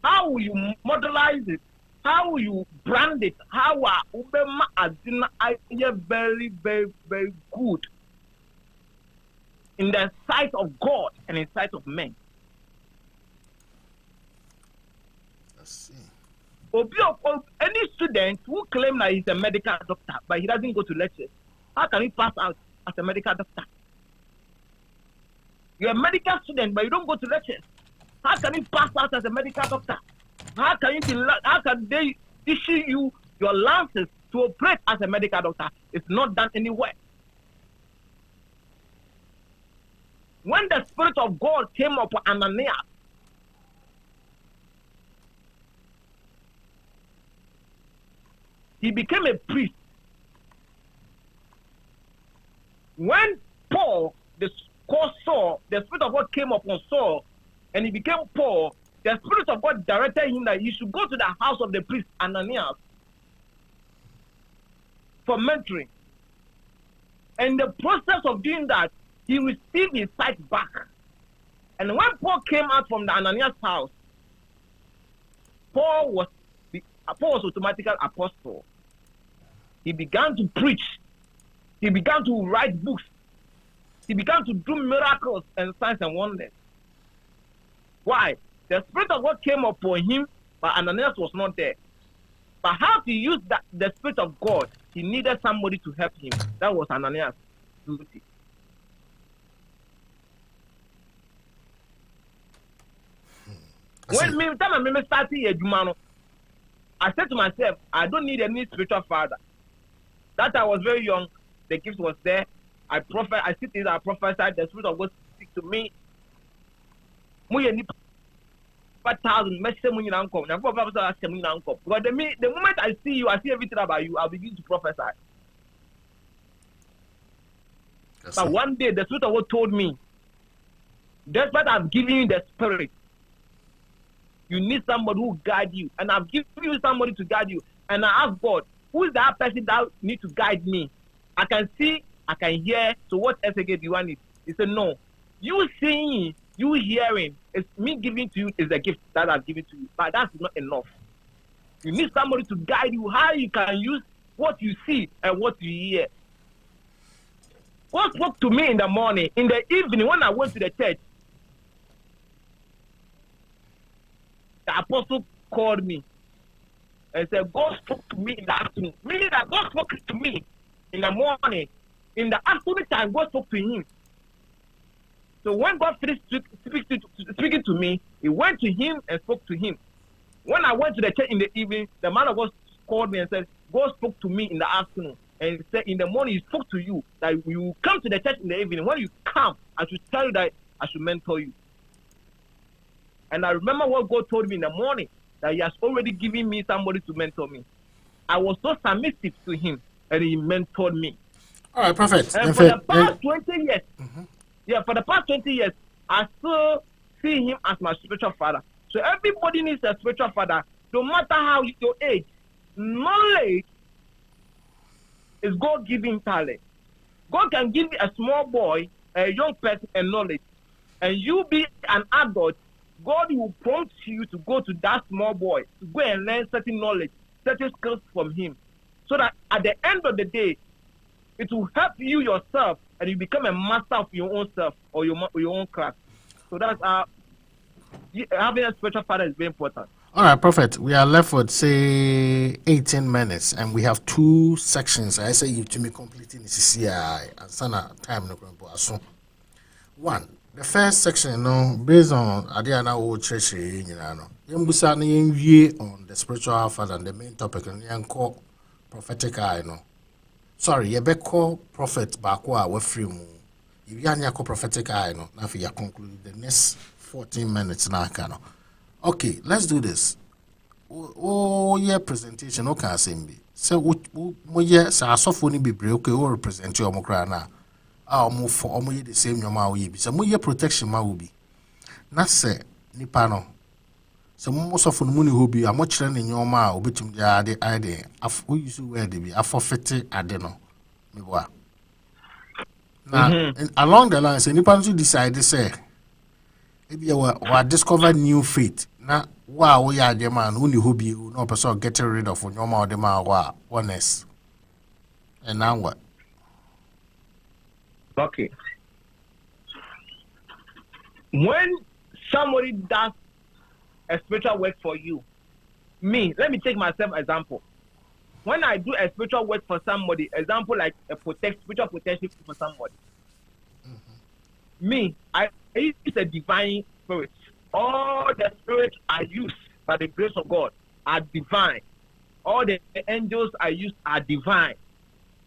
How will you modelize it? How will you brand it? How are Ubema Adina very, very, very good in the sight of God and in the sight of men? Let's see. Any student who claims that he's a medical doctor, but he doesn't go to lectures, how can he pass out as a medical doctor? You're a medical student, but you don't go to lectures. How can you pass out as a medical doctor? How can they issue you your license to operate as a medical doctor? It's not done anywhere. When the Spirit of God came upon Ananias, he became a priest. When Paul, Saul, the Spirit of God came upon Saul, and he became Paul, the Spirit of God directed him that he should go to the house of the priest Ananias for mentoring. And the process of doing that, he received his sight back. And when Paul came out from the Ananias house, Paul was automatically apostle. He began to preach. He began to write books. He began to do miracles and signs and wonders. Why? The Spirit of God came upon him, but Ananias was not there. But how to use the Spirit of God, he needed somebody to help him. That was Ananias' duty. When I started Ejumano, I said to myself, I don't need any spiritual father. That I was very young, the gift was there. I sit there, I prophesied, the Spirit of God speak to me. Because the moment I see you, I see everything about you, I'll begin to prophesy. But one day, the Spirit of God told me, that's what I've given you the Spirit. You need somebody who guide you. And I've given you somebody to guide you. And I asked God, who's that person that need to guide me? I can see, I can hear. So what else again do you want it? He said, no. You seeing, you hearing, it's me giving to you is a gift that I've given to you. But that's not enough. You need somebody to guide you how you can use what you see and what you hear. God spoke to me in the morning. In the evening, when I went to the church, the apostle called me and said, God spoke to me in the afternoon. Meaning that God spoke to me in the morning. In the afternoon time, God spoke to him. So when God finished speaking to me, he went to him and spoke to him. When I went to the church in the evening, the man of God called me and said, God spoke to me in the afternoon. And he said, in the morning, he spoke to you that you come to the church in the evening. When you come, I should tell you that I should mentor you. And I remember what God told me in the morning, that he has already given me somebody to mentor me. I was so submissive to him, and he mentored me. All right, Prophet. And for the past 20 years, for the past 20 years, I still see him as my spiritual father. So everybody needs a spiritual father, no matter how your age. Knowledge is God-given talent. God can give a small boy, a young person, a knowledge, and you be an adult. God will prompt you to go to that small boy to go and learn certain knowledge, certain skills from him, so that at the end of the day, it will help you yourself, and you become a master of your own self or your own class. So that's having a spiritual father is very important. All right, Prophet. We are left with say 18 minutes, and we have 2 sections. I say you to me completing this CI and sana time no so. One, the first section, based on Adiana old church, Yambusa view on the spiritual father and the main topic, and young call prophetic eye. Sorry, you be call prophet bakwa we free mu. If you call prophetic eye, now for you conclude the next 14 minutes now. Okay, let's do this. Oh, yeah, presentation. Okay, Simbi. So, we yes, I saw funny be break. Okay, or represent your mokrana. I'll move for the same your ma will be. So, more protection ma will be. Not say Nipano. So, most of the money will be a much in your ma will be to the idea. We used to wear the be a forfeit adeno. Now, along the lines, Nipano decide to say, maybe we discover new faith. Na wow, we are the man who knew be no person getting rid of your mouth the man honest. And now what? Okay. When somebody does a spiritual work for you, let me take myself example. When I do a spiritual work for somebody, example like a spiritual protection for somebody, I use a divine spirit. All the spirits I use by the grace of God are divine. All the angels I use are divine.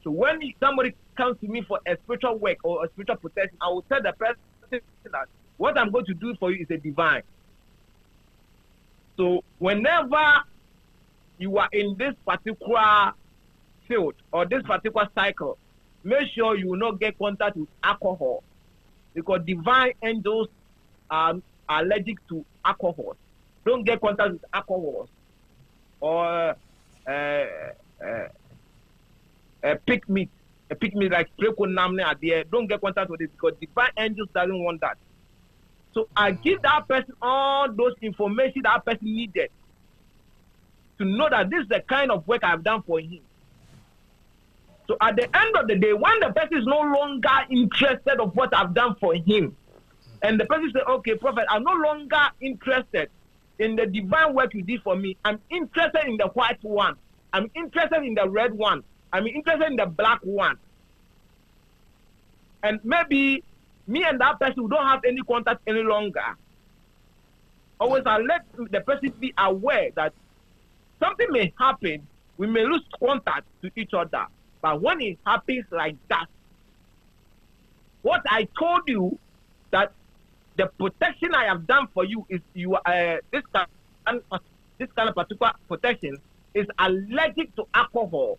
So when somebody comes to me for a spiritual work or a spiritual protection, I will tell the person that what I'm going to do for you is a divine. So whenever you are in this particular field or this particular cycle, make sure you will not get contact with alcohol, because divine angels are allergic to alcohol. Don't get contact with alcohol or pig meat like namne. Don't get contact with it, because divine angels doesn't want that. So I give that person all those information that person needed to know that this is the kind of work I've done for him. So at the end of the day, when the person is no longer interested of what I've done for him, and the person says, okay, Prophet, I'm no longer interested in the divine work you did for me. I'm interested in the white one. I'm interested in the red one. I'm interested in the black one. And maybe me and that person don't have any contact any longer. Always I let the person be aware that something may happen. We may lose contact to each other. But when it happens like that, what I told you, that the protection I have done for you is this kind of particular protection is allergic to alcohol,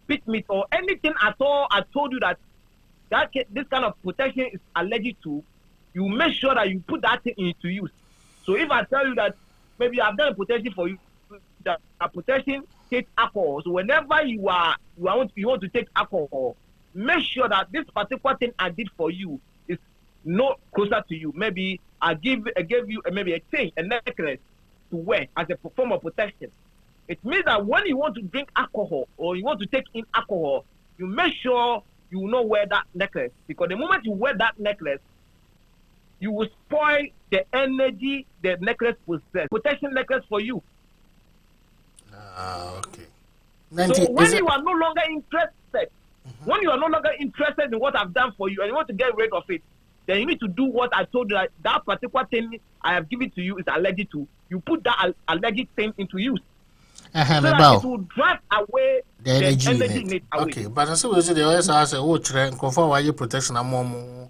pig meat, or anything at all. I told you that this kind of protection is allergic to. You make sure that you put that thing into use. So if I tell you that maybe I've done a protection for you, that a protection take alcohol. So whenever you want to take alcohol, make sure that this particular thing I did for you is not closer to you. Maybe I gave you maybe a chain, a necklace to wear as a form of protection. It means that when you want to drink alcohol or you want to take in alcohol, you make sure you will not wear that necklace, because the moment you wear that necklace, you will spoil the energy the necklace possesses. Protection necklace for you. Okay. So when you are no longer interested, when you are no longer interested in what I've done for you and you want to get rid of it, then you need to do what I told you. That particular thing I have given to you is allergic to. You put that allergic thing into use. So that it will drive away the energy in it away. Okay, but I say we say the always say oh chere confirm why protection amom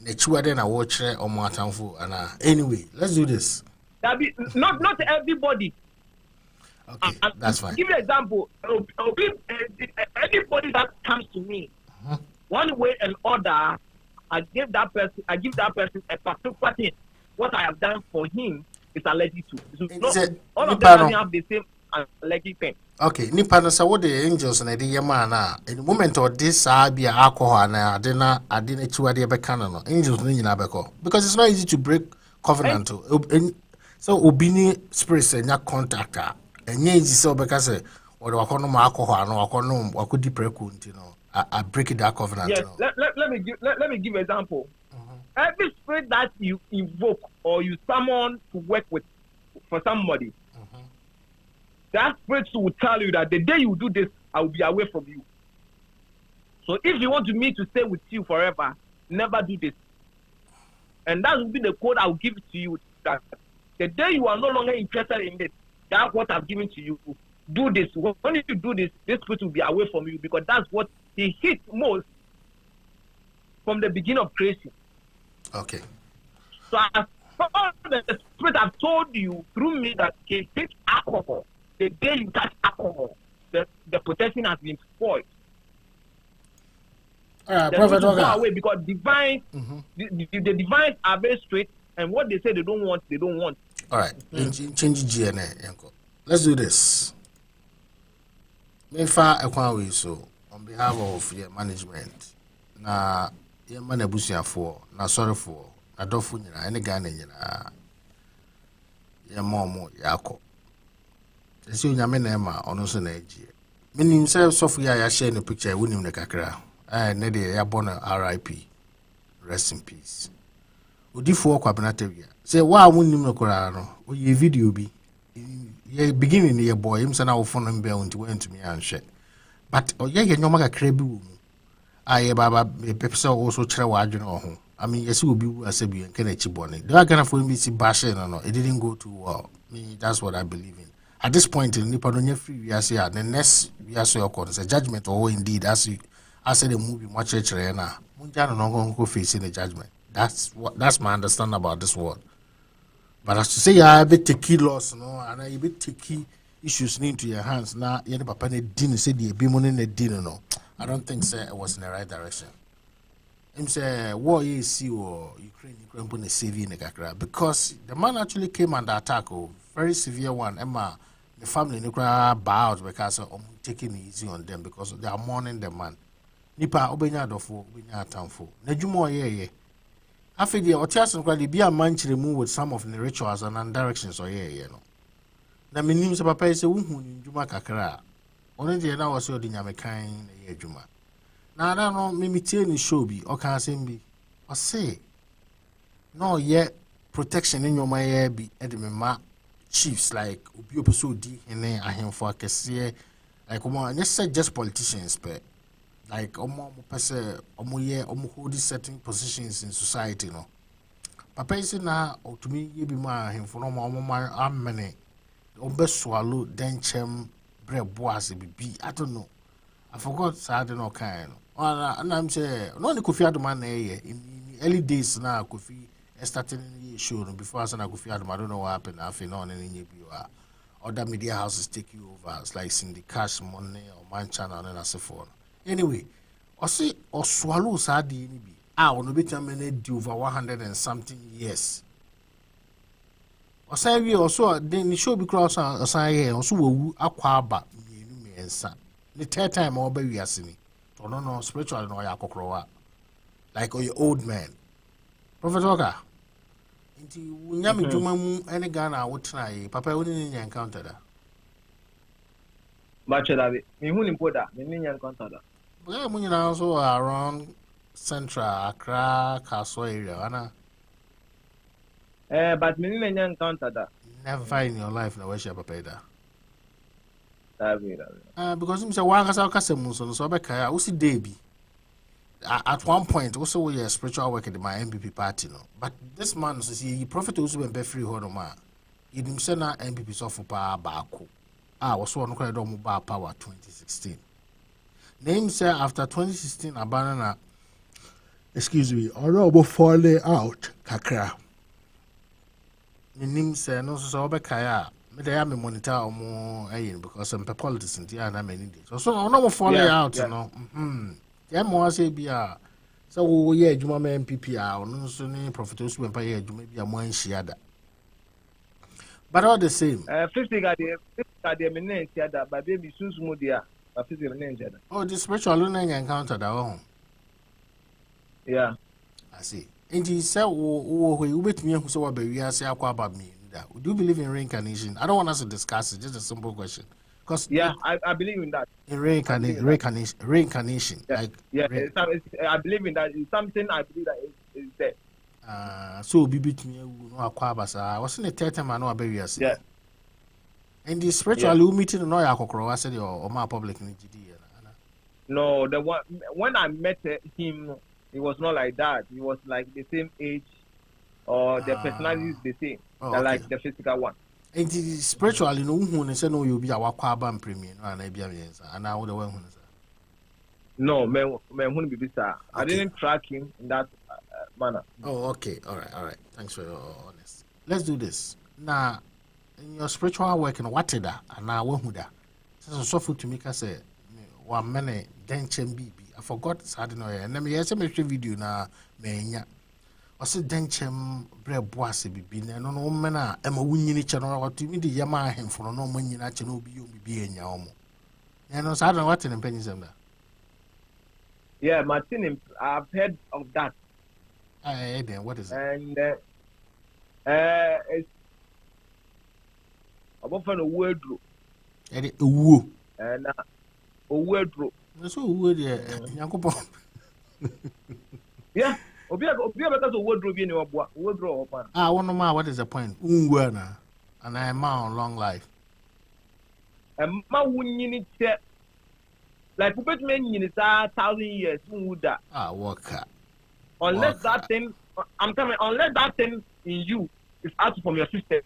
nechiwa den na wo chere omo atamfo ana. Anyway, let's do this. That be not everybody. Okay, that's fine. Give you an example. Anybody that comes to me, one way and other, I give that person a particular thing. What I have done for him is allergic to. All of them doesn't have the same allergic thing. Okay, nipa no say what the angels na dey yema na in the moment of this be alcohol na adena chiwa dey beka no angels no nyina beko, because it's not easy to break covenant. So obini spirits enya contact enye easy so beka say or wakono ma alcohol no wakono wakodi preku ntino I break that covenant. Yes, let me give an example. Every spirit that you invoke or you summon to work with for somebody, that spirit will tell you that the day you do this, I will be away from you. So if you want me to stay with you forever, never do this. And that will be the code I will give to you. That the day you are no longer interested in it, that's what I've given to you. Do this. When you do this, this spirit will be away from you, because that's what he hit most from the beginning of creation. Okay. So as far as the spirit have told you through me that he take alcohol, the day you touch alcohol, the protection has been spoiled. Prophet go away, because divine, the divines are very straight, and what they say they don't want, they don't want. All right, change GNA, Yanko. Let's do this. Mefa Ekwanwe, so on behalf of your management, na your man ebusia for, na sorry for, na dofu nyina, any Ghana nyina, your mom yako. Esi unyame na ema ono so na eji. Menim say Sophia ya share no picture wunim ne kakra. Ne de ya born RIP. Rest in peace. Odifo kwa benatewia. Say wa wunim no kora no. O ye video bi. Ye beginning ye boy him say na wo phone mbe unti went me anhwe. But ye nyoma kakra bi wo mu. Aye baba pepese also kire wa adwene ho. I mean yes obi wu asabi en kana chibone. The Ghana for me see bash no. It didn't go too well. Me that's what I believe in. At this point, in Nipadonia free, we are saying the next we are so called a judgment, or indeed, as I said, the movie much church now. Munjano no go facing the judgment. That's my understanding about this word. But as to say, I bet take key loss, no, and I bet take key issues into your hands now. You know, Papa didn't say the beamon in the dinner, no. I don't think say it was in the right direction. Him say war you see or Ukraine put a CV in the Kakra, because the man actually came under attack, very severe one. Emma. The family nuclear bowed because of taking it easy on them, because they are mourning the man. Nipa obenya dofo obenya atamfo. Najumo ye. After the Otias and be a man to remove with some of the rituals and directions or ye no. Na minim se papa say unhu ni juma kakra. Only the na was odi nyamekan na ye juma. Na na no mimitie ni show bi o kan asem bi. O say no ye protection in your my bi edemema chiefs like Obi Opeso di ene ahemfo akese like omo just politicians but like omo pese omo ye omo hold certain positions in society no papa isi na otumi ye bi ma ahemfo no omo amene obe swallow denchem breboase bibi I don't know I forgot sad no kind no and I'm say no ni Kofi Adoma na ye in early days na Kofi starting in the show before I said I don't know what happened. I feel on any other media houses take you over. It's like Cindy Cash Money or Man Channel and so forth. Anyway, I see or swallow sadi ni bi. Ah, on the bit do over 100 and something years. Osan wi also then show be cross osan here also wu akwa aba mienu miensa. The third time o ba wiase ni. No spiritual no ya kokrowa. Like your old man. Prophet Oga. Inti unyame dwuma mu ene Ghana wotena yi papa woni ni encounter da. Ba chela me hu ni poda me ni encounter da. But mu nyina so around Central Accra, Kaso area, ana. But me ni encounter da. Never in your life na worship papa da. That Because him say one kasa mu so be kai a usi dey bi. At one point also we are spiritual work in my MPP party no. But this man so see prophet also be free hold on ma. Yidim say na MPP so for pa baako. Was one called do mu ba power 2016. Name say after 2016 abandona excuse me, or falling out kakra. Nim say no so be kaya me dey am monitor omo ayin because some politics in there na many days. So no falling out no. Yeah mo say bia so wo ye adwuma ma MPP a no so ni prophet osu empa ye adwuma bia mo anhia da. But all the same. 50 got the minute that by baby sunsumu dia. 50 minutes. Oh, the spiritual learning encounter that one. Yeah. I see. And he said, "Oh, we wait me who saw a baby. I say, about me. Do you believe in reincarnation? I don't want us to discuss it. Just a simple question. Because I believe in that. In reincarnation. Yeah. Like, I believe in that. It's something I believe that is there. So be between you no akwabasa. Was in the third time I know about you. Yeah. And the spiritual meeting no yakokro. I said your my public in GD. No, the one when I met him, it was not like that. He was like the same age, or the personality is the same, like the physical one. And the spiritual, you know, who say no, you'll be our quaban premium, and I be and I would have went. No, man, who be sir. I didn't track him in that manner. Oh, okay, all right. Thanks for your honesty. Let's do this now. In your spiritual work, and what did that? And now when that? So for to make us say, one minute, then baby. I forgot Saturday and then me say me video na me I said denchem bre boase bibi na no me na e ma wunyini che no what me de yama ahemfo no mo nyina che no obi bibi enya omo. Ya no Saturday what in penisem da. Yeah, Martin, I've heard of that. Then what is it? And it's about a wardrobe. And woo. And a wardrobe. So would Yankopon. Yeah. Because a wardrobe in your wardrobe. I want to know what is the point. And I am on long life. And my winning it like we bet men in 1,000 years, would that? Worker. Unless that thing, I'm coming, unless that thing in you is out from your sister.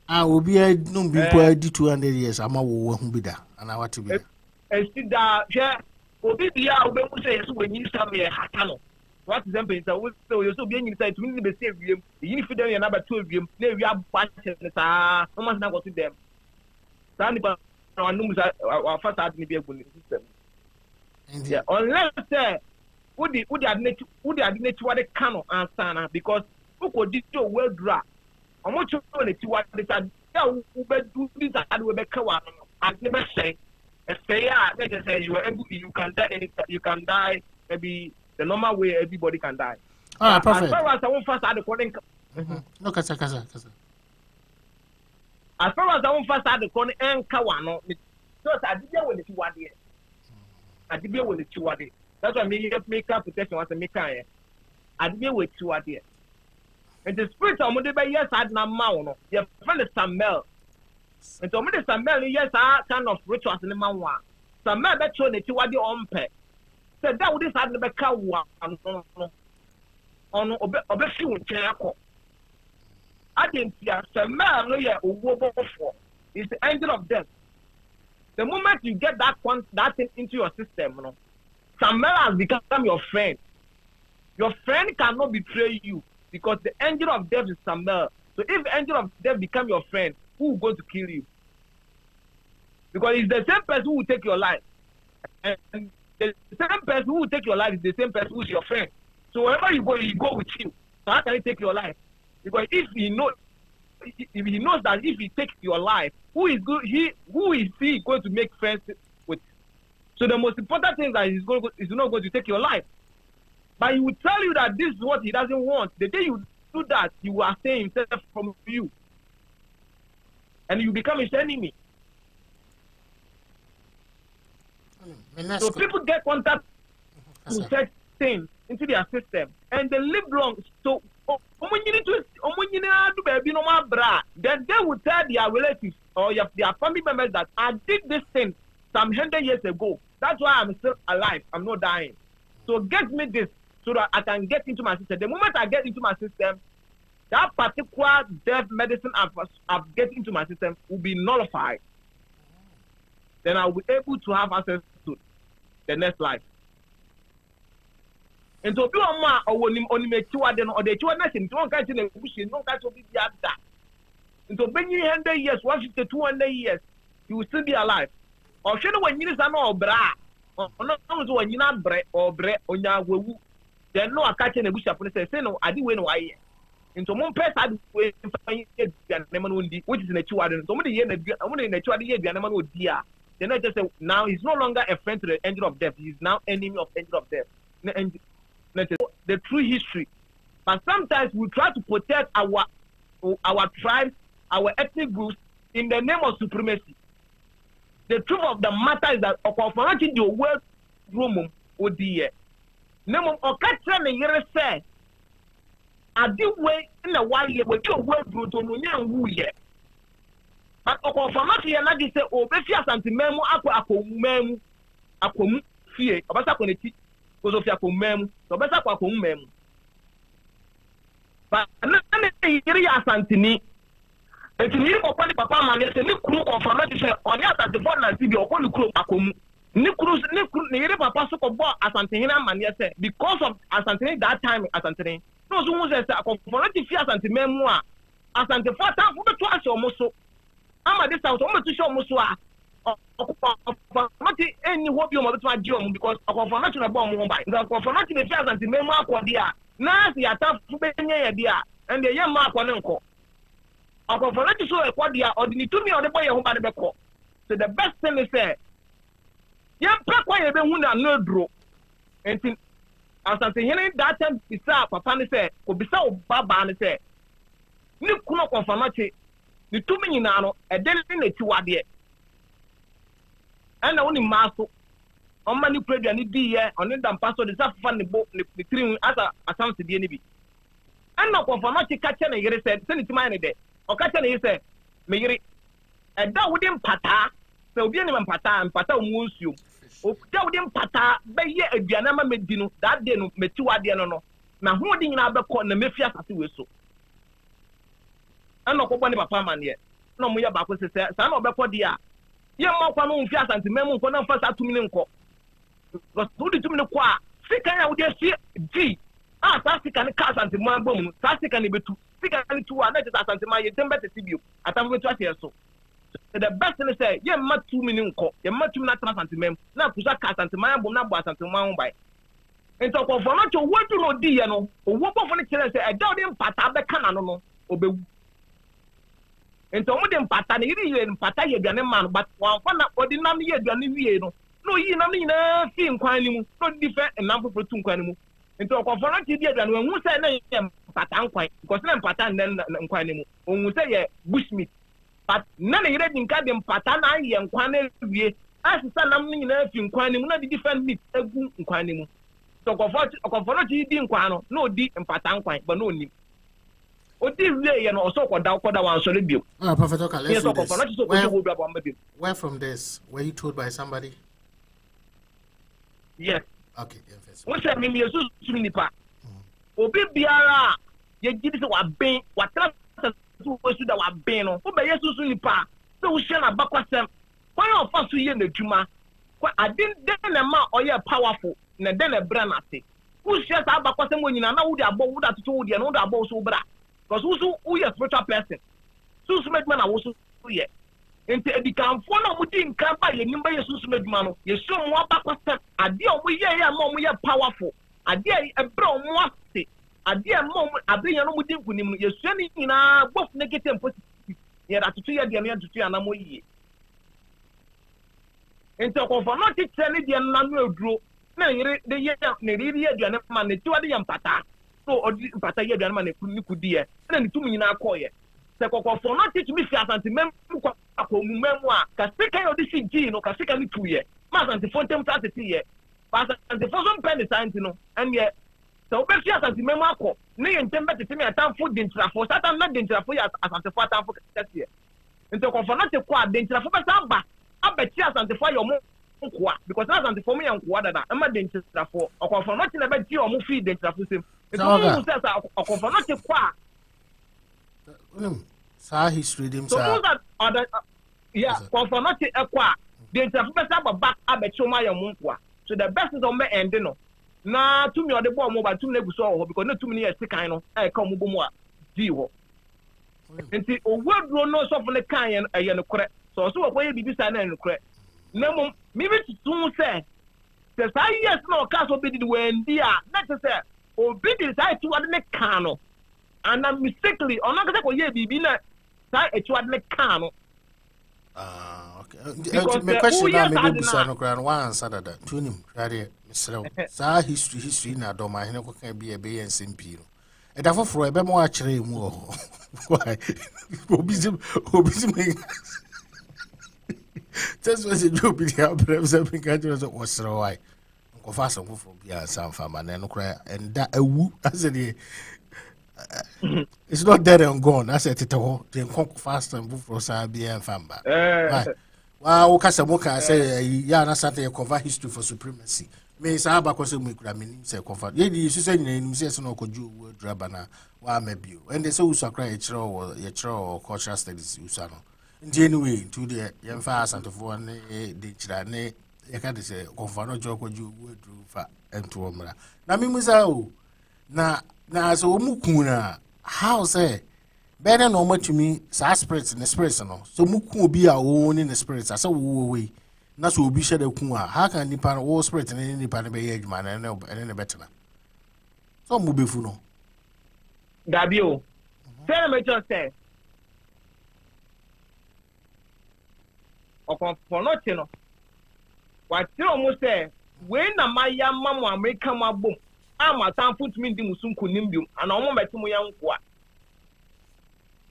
I will be a no be 200 years. I'm a who be there. And I want to be. And see that, yeah, Obi, when you tell me a hatano. What is them? So you're so being inside to me, the same room. You feed them number 2 of them. We are batching. No one's not got to them. Sandy, our first had to be a good system. Yeah, unless would the admit what the cano answer because who could do well draw. I'm not sure what they said. Yeah, we do this and we make one. I never say. Say let us say you can die. You can die maybe the normal way everybody can die. Ah, perfect. As far as I won't first add the calling. No, kasa. As far as I won't first add the calling and Kawano, so I did when it's 1 year. I did when it's 2 years. That's why make up protection was a mechanic. I did with 2 years. And the spirit of Monday by yes, I had no mount. Your friend is Samuel. And so many Samuel, yes, I kind of rituals in the man one. Samuel bet you that you are the on pet. So that would decide the back one on a few channel. I didn't see a Samuel, no, yeah, for it's the angel of death. The moment you get that thing into your system, you know, Samuel has become your friend. Your friend cannot betray you because the angel of death is Samuel. So if the angel of death become your friend, who is going to kill you? Because it's the same person who will take your life. And the same person who will take your life is the same person who is your friend. So wherever you go with you. So how can he take your life? Because if he knows that if he takes your life, who is he going to make friends with? So the most important thing is that he's not going to take your life. But he will tell you that this is what he doesn't want. The day you do that, you will abstain himself from you. And you become his enemy. So people get contact to such things into their system and they live long. So then they will tell their relatives or their family members that I did this thing some 100 years ago. That's why I'm still alive. I'm not dying. So get me this so that I can get into my system. The moment I get into my system, that particular death medicine I've get into my system will be nullified. Then I'll be able to have access to the next life. And so, if you are only make two or the two nation, don't catch in a bush, don't catch up with the other. And so, when you 100 years, 152 years, you will still be alive. Or should when you are bra, or not when you're not bread or bread on your woo, then no, I catch in a bush upon say, no, I didn't win why. Into one person, which is in a 200, so many years, only in a 200 years, the animal would dear. Then I just say, now he's no longer a friend to the angel of death, he's now enemy of angel of death. The true history. But sometimes we try to protect our tribes, our ethnic groups in the name of supremacy. The truth of the matter is that Okofanati the world room would be name of Okatra and Yere said, I did wait in a while year with your word Brutonia woo ye. But Okofanati and I say, oh, Befia Santimemo, Ako Mem, Akom Fie, Abasa Koneti. Because of your mem, so better for mem. But area Santini, it's in the papa man, it's a new crew of a medicine on the the one and see your whole crew. Nikrus, papa so bought Asantina man, yes, because of Asantini that time, Asantini. No, so was a component fear Santimemua, Asante for time for the twice or more. I'm at this house almost to show Musua. Not any hope you want to join because of a national bomb. The confirmation the chance and the memo for dear. Now the attack to be near dear and the young mark on uncle. A confirmation so a quadia or the 2 million boy who had the call. So the best thing is say, young Papa, you don't want no draw. And as I say, that time is Papa said, will be so Baba and say, Nick Kuno confirmation, the 2 million a day in the 2 idea. And only maso on many prayer and dear on them pastor the funny book the three as a sound to the enemy. And no confirmation catcher and you said, send it to my day. Or catcher he said, Mayri, and that wouldn't pata, so be any pata and pata wounds you. Oh, that wouldn't pata, but yet a Dianama Medino, that day no met 2 adiano. Now holding in our corner, Mephias as you so. And no company papa man yet. No more back with the son of the dear. Yeah, more fias and the memo for no first 2 million co. Because 2 million qua, sick and I would see Sassic and cast and the man boom, Sassic and be 2, sick and 2 are not as my 10 better see you. I thought we try here so. The best thing is say, yeah, much 2 million co, yeah, much not and the mem, now to cast and the man boom, not and the man by. And so for not to what to know, dear, no, or what for the children say, I doubt him, Pata, the canon, obey. And so them patani and pataya man, but one ordinary year, no, you know, film quanimu, not different and number for 2 quanimu. And so, for not year, and when we say patan quite, because then patan then quanimu, when we say bushmeat. But none of you can them patana and quanel, as the son of me in quanimu, not the different meat, a good quanimu. So, for not you didn't quano, no deep and patan quite, but no need. What is there and also what down for the one so review? Prophet Oka, let's do this. Where from this? Were you told by somebody? Yes. Okay, what's that mean? You're so sunipa. Obi Biara, you give it a bang, what to our bano, who by Jesus sunipa, so we shall about them. Why of us to hear the Juma? I didn't then a man or you're powerful, and then a branati. Who shares about them when you know who they are about that told you and all the about so bra? Because who is a spiritual person? So smart man, I was so yet. And the camp for no mutin camp by a number of smart man. You show more back with them. I deal we are more powerful. I dear a brown more adeɛ mom abenya no mudi nkunim no yɛsua ne nyinaa both negative and positive yɛda atoto yɛ deɛ no yɛntoto yɛ anam yie nti ɔkɔmfo no kyekyerɛ ne deɛ no no aduro na yere de yɛ ne riri yɛ aduane ma ne tiwa de yɛ mpata so ɔde mpata yɛ aduane ma ne kudiɛ na ne tum nyinaa kɔɔyɛ sɛ kɔkɔfo no kyekyerɛ mi fi asante mɛm kɔ akɔmumɛ mu a kasika yɛ ɔde si gii no kasika ne tuyɛ ma asantefo ntɛm sa tete yɛ ba asantefo so mpɛ ne saa nti no ɛneɛ sɛ wobɛfi asante mɛm akɔ ne yɛ ntɛm bɛtete me atamfo de ntirafo satan na de ntirafo yɛ asantefo atamfo kɛseɛ nti kɔkɔfo no te kɔ a de ntirafo bɛsa aba abɛkyi asantefo ayɛ ɔmo nkoa because na asantefo mo yɛ nkoa dada ɛma de ntirafo ɔkɔfo no te na bɛgye ɔmo fii de ntirafo sɛm nti ɔmo sɛ sɛ ɔkɔfo no te kɔ a saa history dem so those are other kɔfo no te ɛkɔ a de ntirafo bɛsa aba back abɛkyi ɔmo ayɛ ɔmo nkoa so the best is ɔmo end no na tumi ɔde bɔ ɔmo ba tumi na egu so wɔ hɔ because na tumi no yɛ sekan no ɛka ɔmo bɔ mu a dii hɔ nti owuaduro no sɔfo no kan yɛ ɛyɛ no korɛ so ɔso wɔ kɔyɛ biribi saa na ɛyɛ no korɛ na mmom mibi tutu sɛ saa years na ɔka so obi didi wɛndi a na te sɛ obi de saa etuwade ne kan no ana mistakenly ɔno nkasa kɔyɛ biribi na saa etuwade ne kan no. Okay. My question now, maybe Busa no kran one answer that. Tunim, radio, Mr. Sa history na do ma hene ko kan bi e be yen simpi no. E da foforo e be mo a kire mu o. Why? Obizim. Just was a job bi dia perhaps I think I just was so why. Ko fa so foforo bi answer fa ma na no kra and da awu as the it's not dead and gone. That's it. Then conquer fast and move for Sabia and Famba. Right. Wow, Casamoka say, yeah, that's something you cover history for supremacy. May Saba Cosum Gramin say comfort. Lady, you say in Museum no could you word Drabana, why maybe you. And they say Usa cry a tro or cultural studies Usano. In January, to the young fast and to one de Chirane, you can't say, Confano joke what you would do for and to Omra. Namimuzao. Na so mukuna how say better no much to me sa spirits in the spirits no so muku be our own in the spirits as a way na so obi share the ku a how can nipa all spirit in nipa be age man and better so mu befu no dabio say me just say okon for no che no what you almost say when na maya mamu america mabom ama tamfo tumi ndi musum kunim biom ana omo metum ya nkoa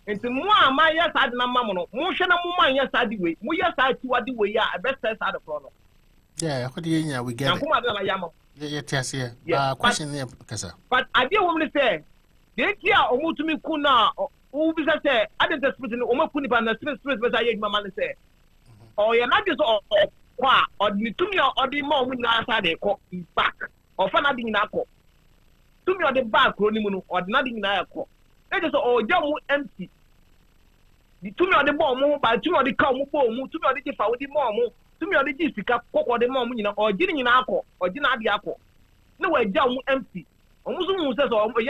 enti mu ama ya sad na mamu no mu hwe na mu man ya sad we mu ya sad ti wade we ya e best sad pro no yeah ko de nya we get it kuma na ya mamu yeah tiase yeah question here kasa but idea wo me say de ti a omo tumi ku na wo bi say identity spirit no omo ku ni ba na spirit be say ya mama ne say o ya na de so kwa o ni tumi o di ma omo na sad e ko back o fa na di na ko tumi o de back ro ni mu no o de na di na ko e de so o ja mu empty di tumi o de bo mu ba tumi o de ka mu bo mu tumi o de fa wo di mo mu tumi o de ji sika kokko de mo mu nyina o ji ni nyina akọ o ji na ade akọ na wa ja mu empty o mu so mu se so o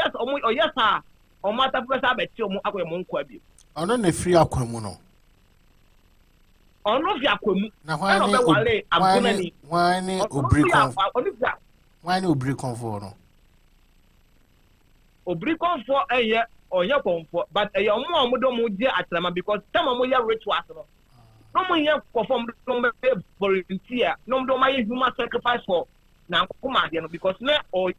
yes a o mata pe sa be ti o mu akọ mu nkwa bi ono na free akwa mu no ono fi akwa mu na why ni obri comfort no obri comfort eye onye comfort but eye omo do mu die atrama because time mo ya rituals no mo ye perform no me volunteer no do my human sacrifice for na kuma de no because na o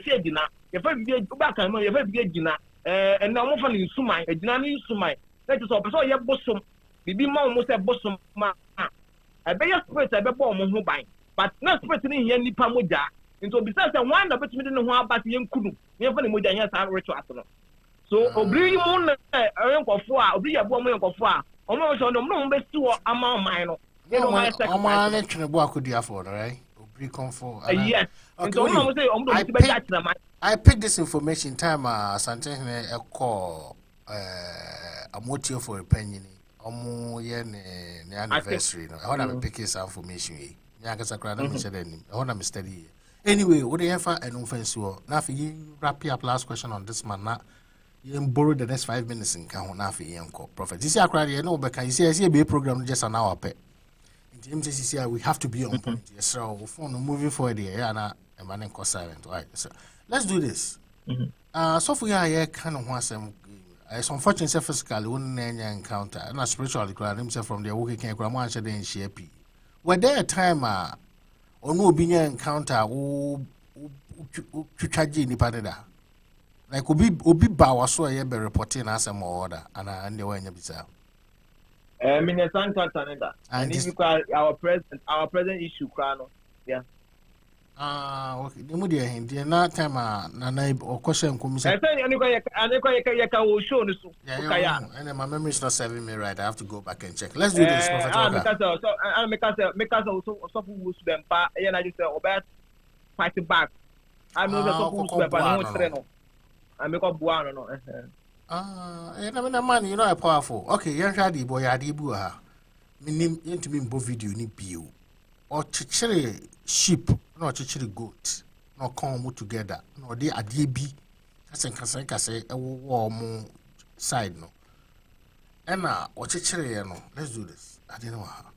se dina ye fa bi ba kan no ye fa bi dina and na mo fa ni sumai dina ni sumai na ti so person ye bosom bibi ma mo se bosom ma e be ye spirit e be bo mo ho ban but na spirit ni ye nipa moja into be say one na betimi de no ho abase ye nkunu ye fa ni moja ye sa rituals no so obri mu na enkofo a obri ye bo mo enkofo a omo so no be si wo ama man no ye no my second omo na twene bo akodia for right obri comfort yes okay, omo no say omo do be catch na man I picked this information time something a call amotie for a penny omo ye ne anniversary no I want to pick this information here nya ka sakra na me share dem I want to study anyway what do you have an offense na for you wrap up last question on this man na you borrow the next 5 minutes in can na for yanko prophet this akra you know because you see be program just an hour pe in MCC we have to be on point yes so phone moving forward here na man ko silent right so let's do this So for ya kind of want some. It's unfortunate say physically wouldn't encounter and spiritually from the working can grandma and then share. Were there a time or no being encounter who charge any partner? Like Obi Bawa so I be reporting as a more order and the way you bizarre. Minnesan Canada. And if you call our present issue, Crano. Yeah. Okay. The media hindi na time na or question kumisa. I say you can show this. Yeah, and my memory is not serving me right. I have to go back and check. Let's do this. Because also who's them pa and I just say about fighting back. I know the who's them I make up one no. And I mean man, you know I powerful. Okay, you try the boy adibu ha. Minim into me both video ni bio. Or chichiri sheep, no chichiri goat, no come together, no they are DB. Kase a warm side no. And or chichiri no. Let's do this. I didn't know how.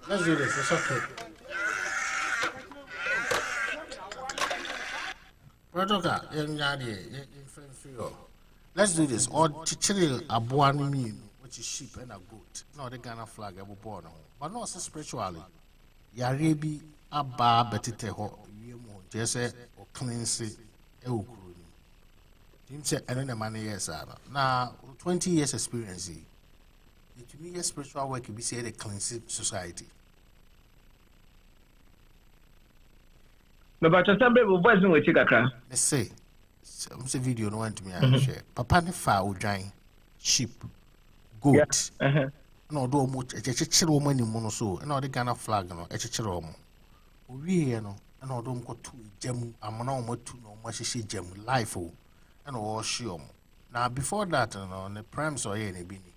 Let's do this. It's okay. Let's do this. Or chichiri abuanu mean, which is sheep and a goat. No, the Ghana flag ever born. But not so spiritually. Yarebi abba betite ho. Just say or cleanse it. Him say another money years now 20 years experience. To me, spiritual work be say the cleanse society. No, but some people voice no we check akra. Let's say some video no want to me share. Papa ne fa odwan sheep goat. No do mo chechire o mani mo no so. Na the Ghana flag no chechire o mo. Owie no na odo mko tu jam amona o matu no mo hyehyɛ jam life o. Na o hye o. Now before that no the prime so here na bi ni.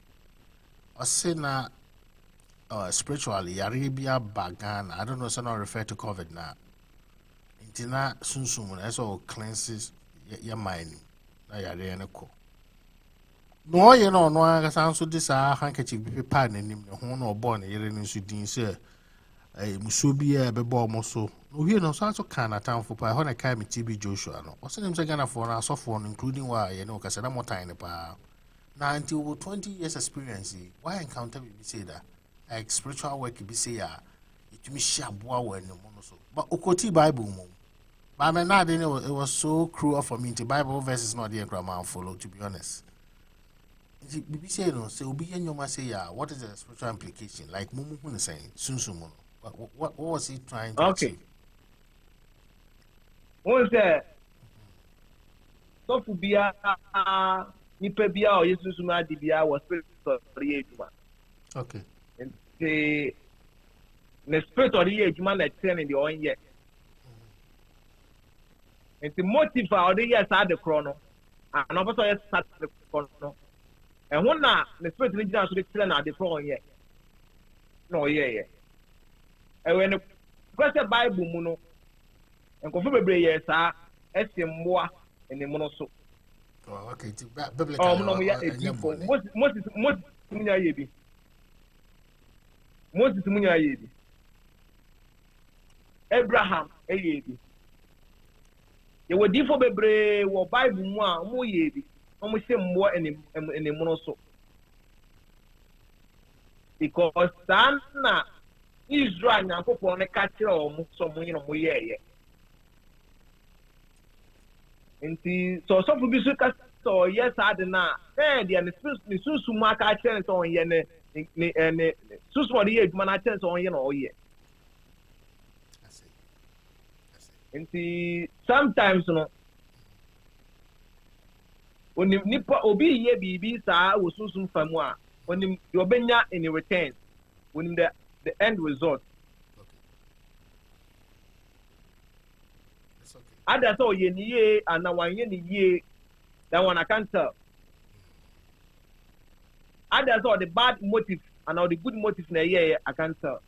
I say na spiritually Arabia Bagan. I don't know so not refer to COVID now. Intina sunsum na so cleanses your mind. Na yare na ko. No ye no aka san so this handkerchief bi pa na nim ne ho na obo na yere nsu din se muso bi e be bo mo so. No here no so kan atan fo pa ho na kai me TB Joshua no. O se nim se Ghana for na so for including wa ye no ka se na motan ne pa. Now until 20 years experience, why encounter we say that like spiritual work be say it me share boa when no so. But okoti Bible mo. But I mean now it was so cruel for me. The Bible verses not the grammar follow to be honest. Bibi say no, say obi nyoma say what is the spiritual implication? Like mumu hu saying sunsumo. What was he trying to achieve? What say so for bia nipa bia o yesu suma di bia was spirit of the ejuma. Okay. And the spirit of the ejuma na turn in the on yet. And the motive for the years at the chrono. And also yes at the chrono. And when na the spirit of the ejuma so the turn at the chrono yet. No yeah. And when the question Bible mu no and confirm bebre yes esemboa and the mono so. Oh, okay. Biblical. Oh, no, we are Moses munya yebi. Moses munya yebi. Abraham yebi. Ye wodi fo bebre wo Bible mu a mo yebi. Mo se mbo ene mo so. Because na Israel nyankopon ne ka kire o mo so mo yino mo yeye. Nti so for bi so ka so yes adena the susu maka chance on ye ne susu for the eduma na chance on ye no ye. Nti sometimes no onim nipa obi ye bibi saa wo susu famu a onim the obenya in return onim the end result. Others oh ye and now one ye that one I can't tell. Others are the bad motive and all the good motive na yeah I can't tell.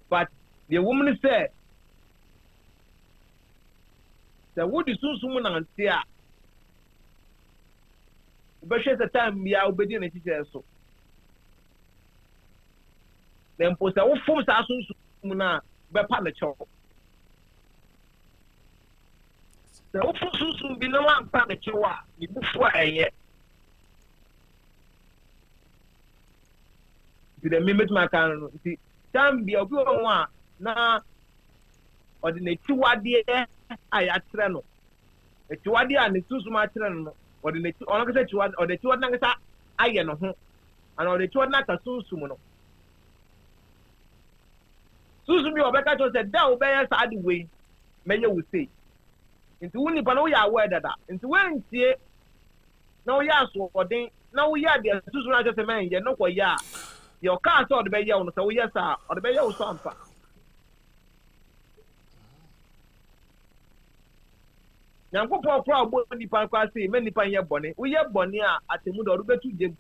But the woman said, "The wood is soon soon and see. But she's the time we are obedient and teacher so. Then post our forms are soon soon by partner chow. The soon soon be no one partner chow. You before a year. To the mimic my can see. Time be a good one now. Or the nature what the I at Treno. The Chuadia and the two smart Treno. Or the nature or the Chuad or the Chuad Nagasa I know. And or the Chuad Naka Susumo. Susumi or Becca said, "Thou bears are the way." May you say. Into only Panoya aware that. Into when see no yes or then now we are the Susuna just a man, you know what ya. Your car saw the baby on so yes, sir, or the baby was something. Nyankopɔn kora ɔbɔ nipa kwa se me nipa yɛ bɔne woyɛ bɔne a atemu da ɔdobetu gyem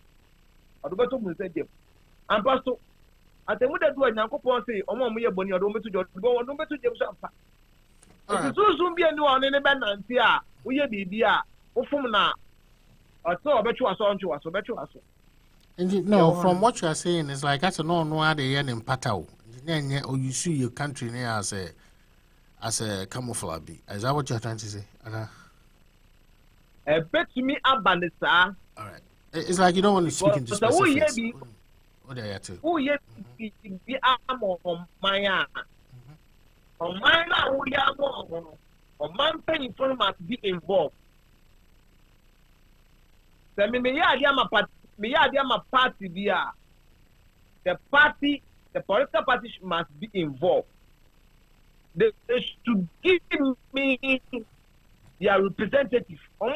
ɔdobetu mu nsa gyem ampa so atemu da duwa Nyankopɔn se ɔmo yɛ bɔne ɔdobetu gyem ɔdobetu gyem so ampa susum bi ani ɔne ne bɛ nante a woyɛ biribi a wofom na ɔsɛ ɔbɛtwe waso ɔntwe waso ɔbɛtwe waso. No, from what you are saying, it's like that's no how they end in Patao. Or you see your country as a camouflage. Is that what you're trying to say? A bet to me abanisa. All right. It's like you don't want to speak into specifics. What are you to? Oh, yes, be armor on my on mine, we are more. On man paying for must be involved. Then me a party there. The political party must be involved. They should give me their representative. I'm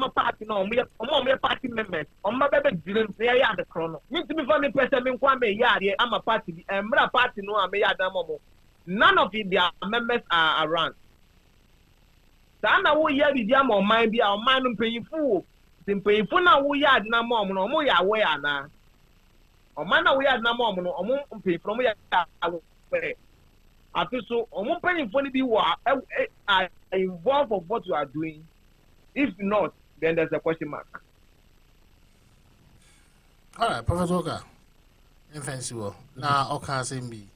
a party no, I'm a party member. I'm a baby dealing there at the chrono. Means to be funny person, I'm a party, I'm a party no, I'm a none of their members are around. Sana wo ya di jam on mind be our man paying fool. Simply for now we had no more no more away na. O man we had no more no o pay from ya away. After so o paying for be wa are involved of what you are doing. If not, then there's a question mark. All right, Professor Oka. Fancy well. Now Oka same be.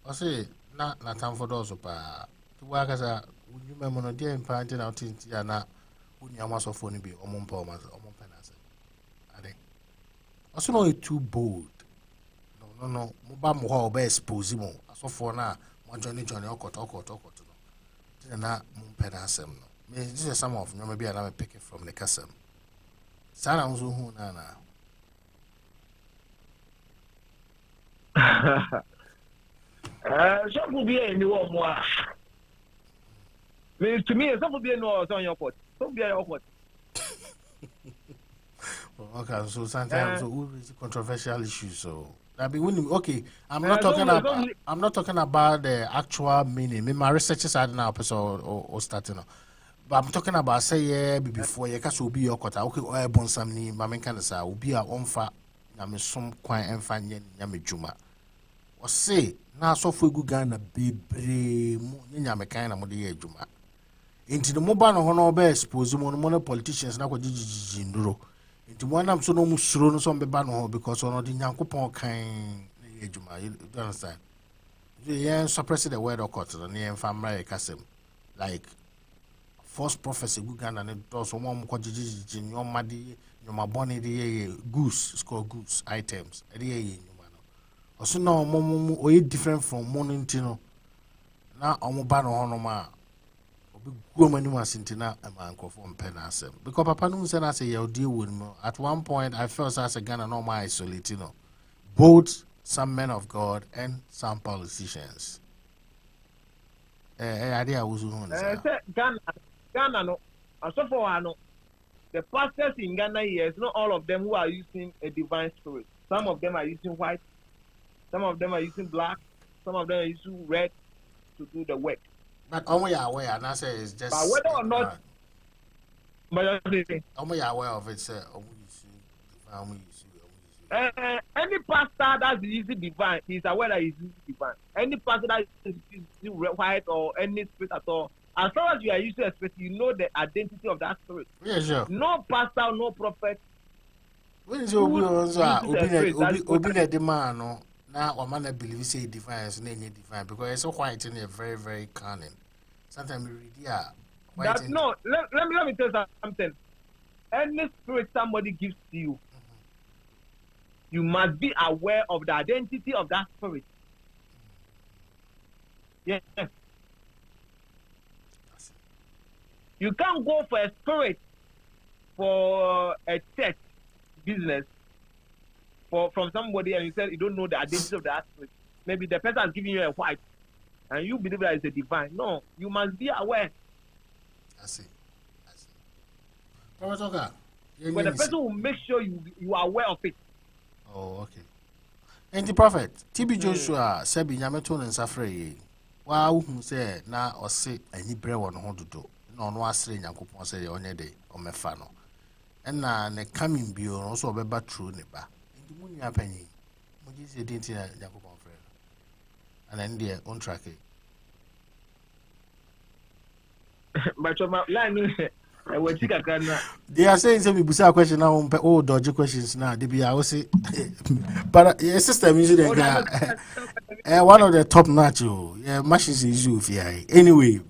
I say na time for those pa. To work as a you remember no dear painting out in Tiana. You must have phone be on penance. I think. Also, no, it's too bold. No. Mobile more best posimo. So for now, one Johnny talk. Then not penance. This is some of you maybe I'm picking from the castle. Sarah was who nana. Some will be any more. To me, some will be no on your pot. Don't be awkward. Okay, so sometimes we raise controversial issues. So I mean, okay, I'm not talking about the actual meaning. My researchers are now episode or starting. But I'm talking about say before you can be your quota. Okay, or born some ni mama can say will be our own fa. Yami some quite and fan yami juma. Or say now so for good Ghana be brave. Yami kind of modi juma. Into the mobile honor best suppose one politicians na kwajiji nduro into one am so no musuro no so be ban ho because ono di Nyankopon kan ejuma. You understand? Yeah, suppress the word of court no near family kasem like false prophecy good Ghana and do so one kwajiji nyoma madi nyoma boni di goose score goose items e dey nyoma no also na omo oye different from morning tino na omo ban ho no ma woman was in Tina and my uncle from Penasem. Because Papa no said I say you'll deal with me. At one point I felt as a Ghana no my isolatino. Both some men of God and some politicians. Idea was Ghana no. So far no. The pastors in Ghana here is not all of them who are using a divine spirit. Some of them are using white, some of them are using black, some of them use red to do the work. But only aware, and I say it's just. But whether or not, only aware of it, sir. Any pastor that is divine is aware that he's divine. Any pastor that is white or any spirit at all, as long as you are used to a spirit, you know the identity of that spirit. Yeah, sure. No pastor, no prophet. When is your open the man? No, now or man believe say divine is not divine because it's so white and very, very cunning. Sometimes we read, yeah. That, no, let me tell you something. Any spirit somebody gives to you, you must be aware of the identity of that spirit. Yes. You can't go for a spirit for a church business from somebody and you said you don't know the identity of that spirit. Maybe the person is giving you a white and you believe that it's a divine. No, you must be aware. I see. But the person will make sure you are aware of it. Oh, okay. And the prophet, TB Joshua, Sebi Yameton and Safre, wow, who said, now or say, any bread on how to do. No, no, I say, Yakupon say, on your day, or Mefano. And now, the coming bill also be but true, neighbor. And the moon penny, what is it, didn't Yakupon friend? And then dear, on track it. But your line, they are saying some people question now, oh, dodgy questions now. They be I will say, but your system is one of the top notch. Yeah, machines is you. Anyway,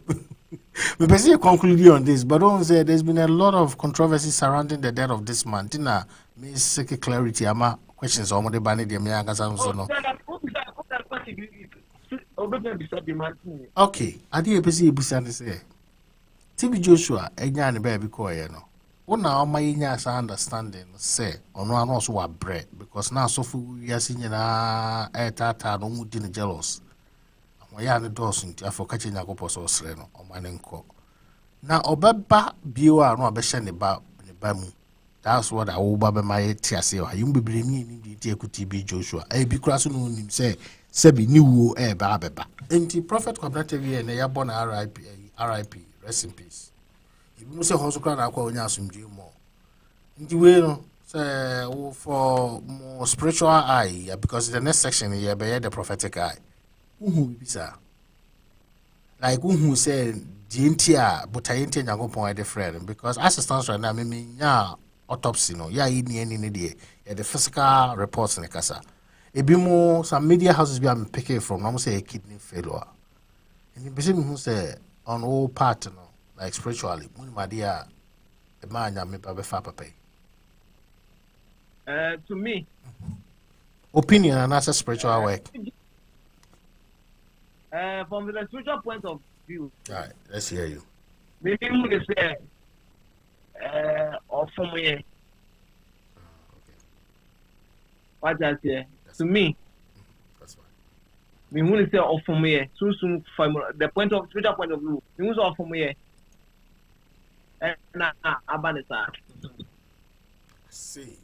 we basically conclude on this, but don't say there's been a lot of controversy surrounding the death of this man. Tina, me seek clarity. Ama questions on the banner. The American no. Okay, I did see Busan say. TB Joshua, Enya baby koye no. Una o nya sa understanding say ono ano so wa bread because now so fu ya sinyina tata no mu di jealous. Amo ya ne dos nti afo ka chenya ko poso sre no o mane nko. Na obeba biwa no obehye ne ba mu. That's what I will ba my tiase o hayum bebre ni di TB Joshua. E bi kura so no nim say sebi ni wo ba beba. Enti prophet Kwabnatewie ne ya born RIP. Rest in peace. If you say Hosukra na kwa onya asumdwe mo. Nti we no say for more spiritual eye because the next section here be the prophetic eye. Who be sir? Like who say dintia but ayenti Nyankopon different because as it stands right now me nya autopsy no ya ni dey the physical reports in kasa. Ebi mo some media houses be am picking from no say a kidney failure. And you me who say on all part, no, like spiritually, Munimadia, a man, ya me papa. To me, opinion and that's a spiritual work. From the spiritual point of view, all right, let's hear you. Maybe we say, or from here. What I say to me. Me who say off from here, soon from the point of spiritual point of view. Me who's off from here. Na abanisa. See.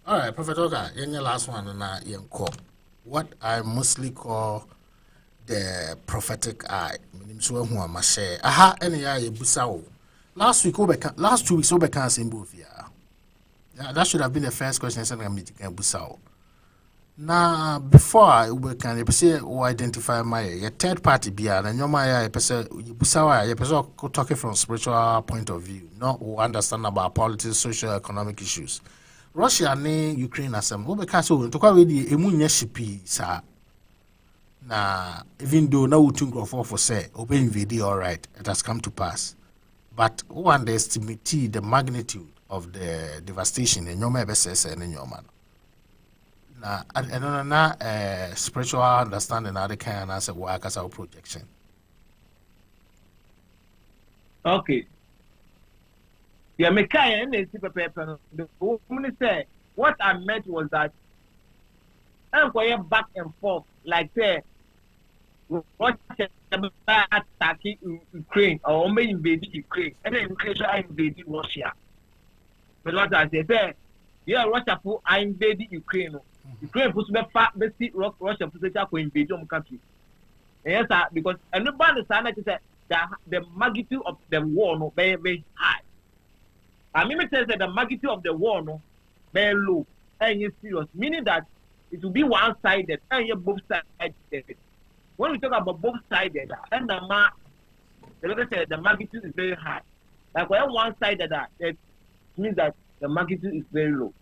All right, Prophet Oga, in your last one na yenko. What I mostly call the prophetic eye. Meaning so who am share. Aha, any eye busao. Last 2 weeks over can symbol here. Yeah, that should have been the first question I said I'm meeting busao. Now, before we can say or identify my third party beer and your my person talking from spiritual point of view, not who understand about politics, social, economic issues. Russia and Ukraine as some we can so to quite really a shippy, sir. Now, even though now we think of for say open video, all right, it has come to pass. But who underestimate the magnitude of the devastation in your best and in your man. I don't know spiritual understanding how they can answer work as our projection. Okay. Yeah, me kind the woman say what I meant was that I'm going back and forth like say Russia attacking Ukraine or may invade Ukraine and then Ukraine invade Russia. But what I say, yeah, Russia invade Ukraine. Ukraine puts me Russia puts it up invade your country. Yes, sir, because everybody is saying that the magnitude of the war no very, very high. I mean, it says that the magnitude of the war no very low and it's serious, meaning that it will be one-sided and you're both sided. When we talk about both sided, and the magnitude is very high. Like when one-sided, it means that the magnitude is very low.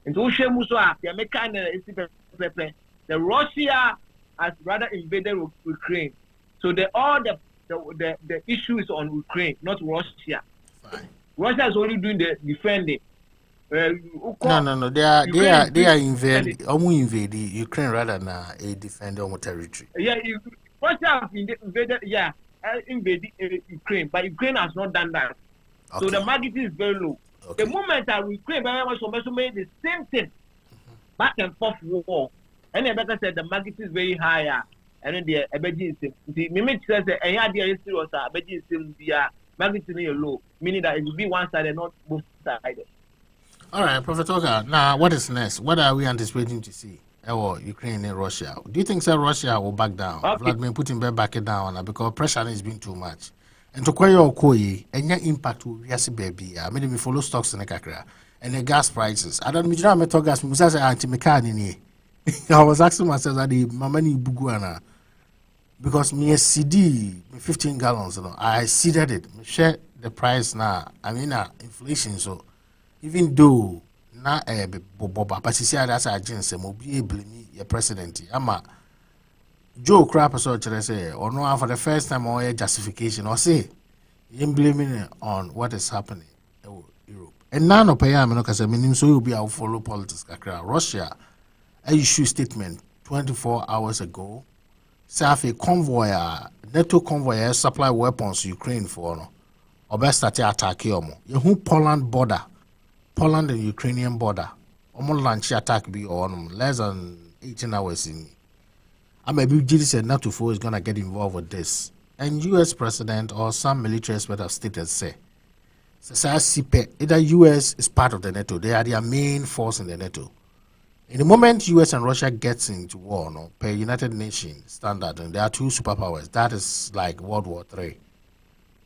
And so the Russia has rather invaded Ukraine. So all the issue is on Ukraine, not Russia. Fine. Russia is only doing the defending. No. They are invading. Invade Ukraine rather than defend their territory. Yeah, Russia has invaded. Yeah, invaded Ukraine, but Ukraine has not done that. Okay. So the magnitude is very low. Okay. The moment that Ukraine made the same thing, back and forth war, and the better said the magnitude is very higher. And then the emergency, the mimic says that any idea is serious. Emergency, the magnitude is low, meaning that it will be one sided, not both sided. All right, Prophet Oga. Now, what is next? What are we anticipating to see? Ukraine and Russia. Do you think that Russia will back down? Okay. Vladimir Putin will back it down because pressure is being too much. And to query your koi, any impact will be baby. I made me follow stocks in the kakra and the gas prices. I don't know metal gas. I was asking myself that the mamani buguana because me a CD 15 gallons. You know, I seeded it. Me share the price now. I mean, inflation. So even though na boba, but you see that's a agent. Say, be able your president. Ama Joe Crap so say or no for the first time or justification or say you blaming it on what is happening in Europe. And now no pay because I mean so you'll be our follow politics. Russia issue statement 24 hours ago. Say a convoy, NATO convoy supply weapons to Ukraine for no or best start attack you. You Poland border, Poland and Ukrainian border. Almost launch attack be on less than 18 hours in. I'm a big said NATO is gonna get involved with this. And US president or some military experts have stated say either US is part of the NATO, they are their main force in the NATO. In the moment US and Russia gets into war, no, per United Nations standard, and there are two superpowers, that is like World War III.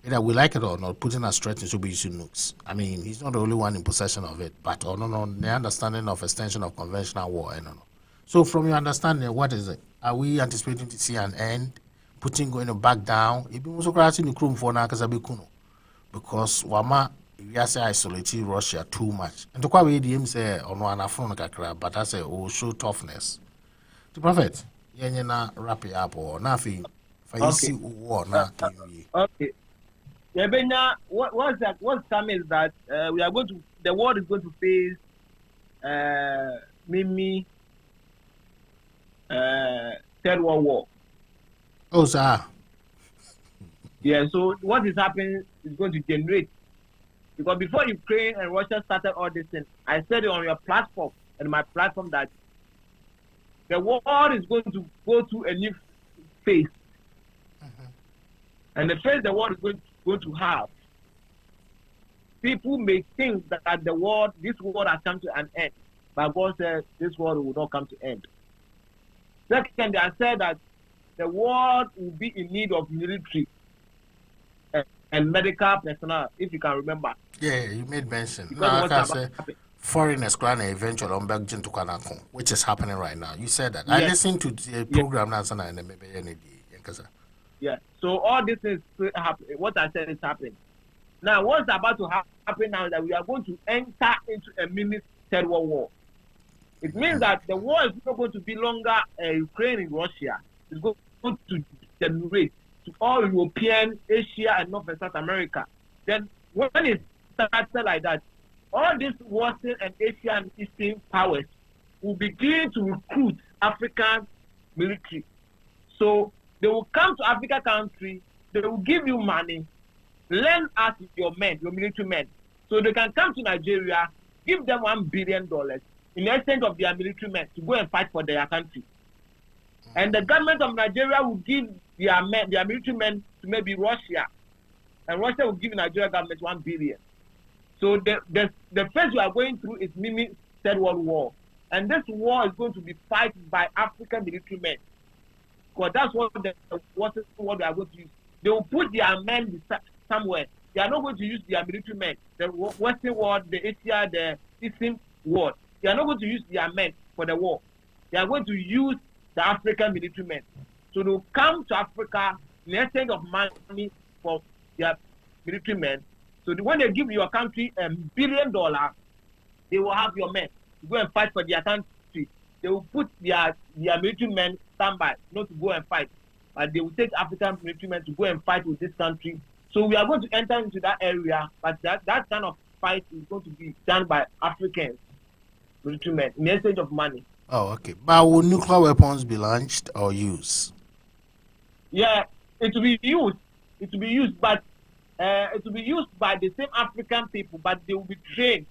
Either we like it or not, Putin has threatened to be using nukes. I mean, he's not the only one in possession of it, but the understanding of extension of conventional war, I don't know. So from your understanding, what is it? Are we anticipating to see an end? Putin going to back down? Because Wama we are isolating Russia too much. And to quite we say on one phone but I say show toughness. The prophet, na wrap it up or nothing. For war na. Okay. Yeah, but now what's coming is that the world is going to face Third World War. Oh, sir. Yeah, so what is happening is going to generate. Because before Ukraine and Russia started all this thing, I said it on your platform and my platform that the world is going to go through a new phase. And the phase the world is going to have, people may think that this world has come to an end. But God said this world will not come to end. Second, I said that the world will be in need of military and medical personnel, if you can remember. Yeah, you made mention. No, I can say foreigners going eventually on back to Kanako, which is happening right now. You said that. Yes. I listened to the program now, and maybe yeah. So all this is happening. What I said is happening. Now, what's about to happen now is that we are going to enter into a mini Third World War. It means that the war is not going to be longer Ukraine and Russia. It's going to generate to all European, Asia, and North and South America. Then when it started like that, all these Western and Asian and Eastern powers will begin to recruit African military. So they will come to African country, they will give you money, lend us your men, your military men. So they can come to Nigeria, give them $1 billion in exchange of their military men to go and fight for their country. And the government of Nigeria will give their military men to maybe Russia. And Russia will give Nigeria government $1 billion. So the phase we are going through is mini Third World War. And this war is going to be fought by African military men. because that's what they are going to use. They will put their men somewhere. They are not going to use their military men. The Western world, the Asia, the Eastern world. They are not going to use their men for the war. They are going to use the African military men. So they will come to Africa in exchange of money for their military men. So when they give your country $1 billion, they will have your men to go and fight for their country. They will put their military men standby, not to go and fight. But they will take African military men to go and fight with this country. So we are going to enter into that area, but that kind of fight is going to be done by Africans military men in exchange of money. Oh, okay. But will nuclear weapons be launched or used? Yeah, it will be used. It will be used, but it will be used by the same African people, but they will be trained.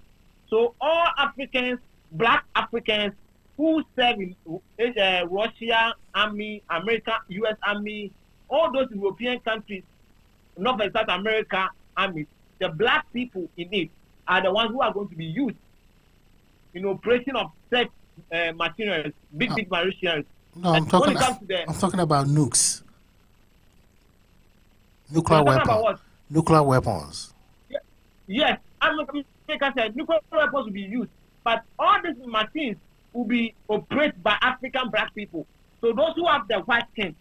So all Africans, black Africans who serve in Russia Army, American, U.S. Army, all those European countries, North and South America armies, the black people in it are the ones who are going to be used in operation of such machineries, big machineries. No, I'm talking about nukes. Nuclear weapons. Nuclear weapons. Yes, like I said, nuclear weapons will be used, but all these machines will be operated by African black people. So those who have the white skin,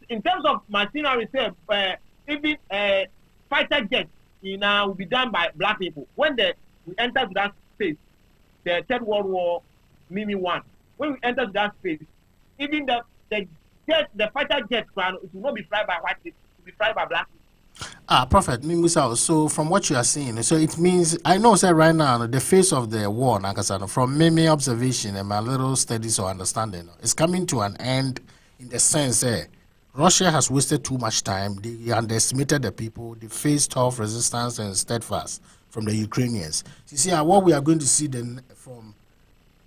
in terms of machinery, even fighter jets, will be done by black people. When we enter that space, the Third World War, Mimi 1. When we enter that space, even the fighter jet, it will not be fried by white people, it will be fried by black people. Prophet, so from what you are saying, so it means, I know, sir, right now, the face of the war, from Mimi observation and my little studies or understanding, is coming to an end in the sense that Russia has wasted too much time. They underestimated the people. They faced tough resistance and steadfast from the Ukrainians. You see, what we are going to see then from,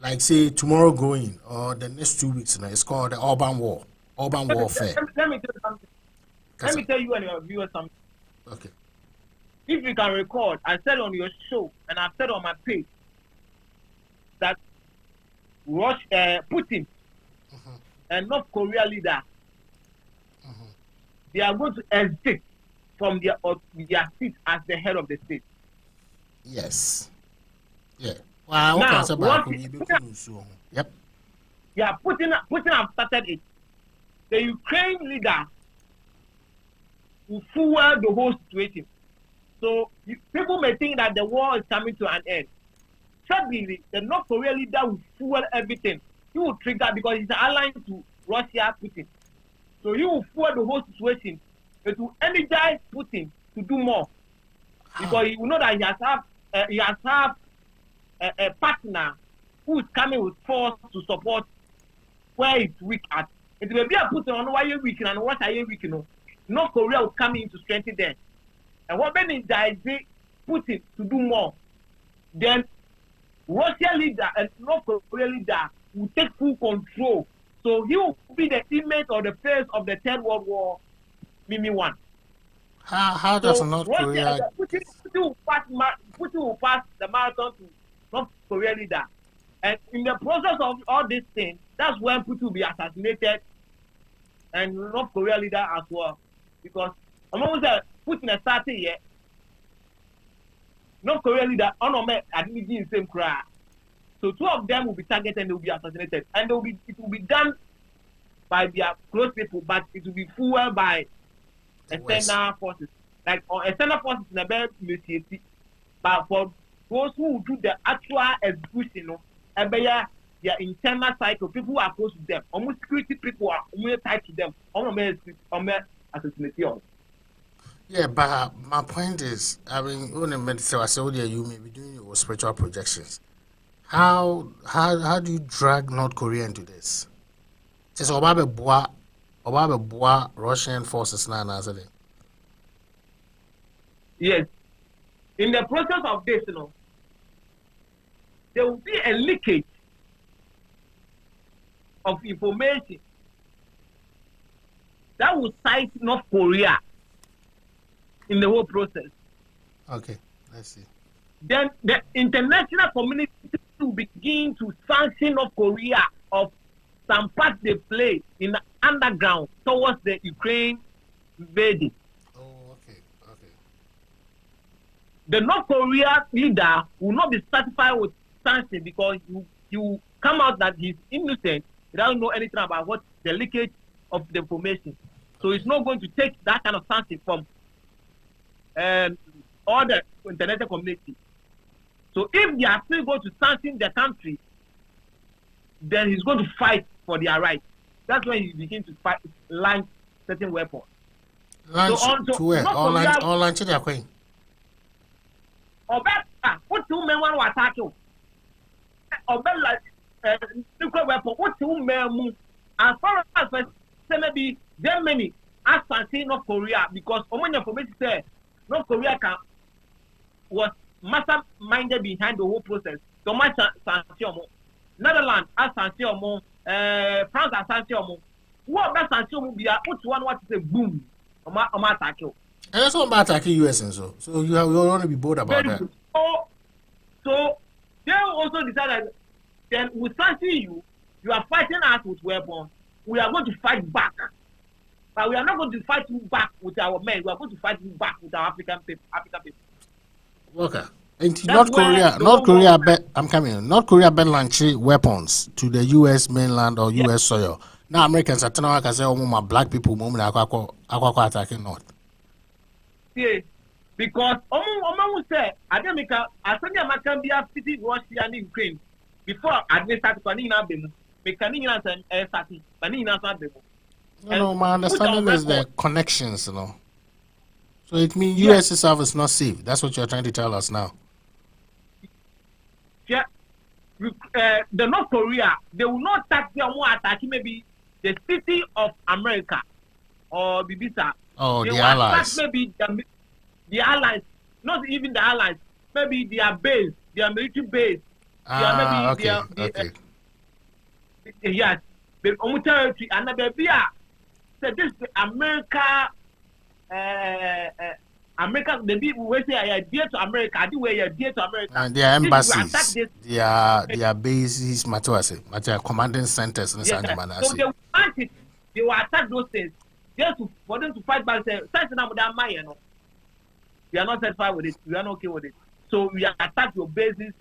like, say, tomorrow going or the next 2 weeks, it's called the urban war, urban warfare. Let me tell you something. Let me tell you and your viewers something. Okay. If you can record, I said on your show and I've said on my page that Putin and North Korea leader, they are going to exit from their seat as the head of the state. Yes. Yeah. Well, now, yep. Yeah, Putin have started it. The Ukraine leader will fuel the whole situation. So people may think that the war is coming to an end. Suddenly, the North Korea leader will fuel everything. He will trigger because he's aligned to Russia, Putin. So he will fuel the whole situation. It will energize Putin to do more. Because he will know that he has a partner who is coming with force to support where it's weak at. It will be a Putin on why you're weak and what are you weak, North Korea will come in to strengthen them. And what is Putin to do more? Then Russia leader and North Korea leader will take full control. So he will be the image or the face of the Third World War, Mimi 1. How does North Korea... Putin will pass the marathon to North Korea leader. And in the process of all these things, that's when Putin will be assassinated and North Korea leader as well. Because Putin has started here. North Korea leader, I didn't in the same cry. So two of them will be targeted and they will be assassinated. And it will be done by their close people, but it will be fueled by external forces. Like external forces in a very military. But for those who do the actual execution, their internal cycle, people who are close to them, almost security people are tied to them, assassination. Yeah, but my point is, I mean, when you may be doing your spiritual projections. How do you drag North Korea into this? Says Obabe Boa Russian forces now. Yes. In the process of this, there will be a leakage of information that will cite North Korea in the whole process. Okay, let's see. then the international community will begin to sanction North Korea of some part they play in the underground towards the Ukraine invading. Oh, okay. The North Korea leader will not be satisfied with sanction because he will come out that he's innocent. He doesn't know anything about what the leakage of the information. So he's not going to take that kind of sanction from all the international community. So if they are still going to sanction the country, then he's going to fight for their rights. That's when he begins to fight, launch certain weapons. Launch to where? All launch their queen. What two men want to attack you? Nuclear weapon. What two men? As far as say maybe there many as sanction North Korea because when information say North Korea was masterminded behind the whole process. So much sanction. Netherlands as sanction. France as sanction. What best sanction be? What one say boom? Attack you. And that's not attacking US and so. So you want to be bold about that. So they also decided then we sanction you. You are fighting us with weapons. We are going to fight back. But we are not going to fight you back with our men. We are going to fight you back with our African people. Okay. And North Korea ban launching weapons to the US mainland or US soil. Now Americans are telling us say my black people attacking North. Yeah. Because will say America can be a city Russia and Ukraine before administrative no, my understanding is the connections, you know. So it means US itself is not safe. That's what you're trying to tell us now. Yeah. The North Korea, they will not attack maybe the city of America or Bibisa. Oh, the allies. Maybe the allies, not even the allies, maybe their base, their military base. Yes. But territory and this America, the people will say I dear to America. I do where dear to America. And their embassies, their bases, matter commanding centers in the So they will attack those things just for them to fight back. Say, we are not satisfied with it. We are not okay with it. So we attack your bases.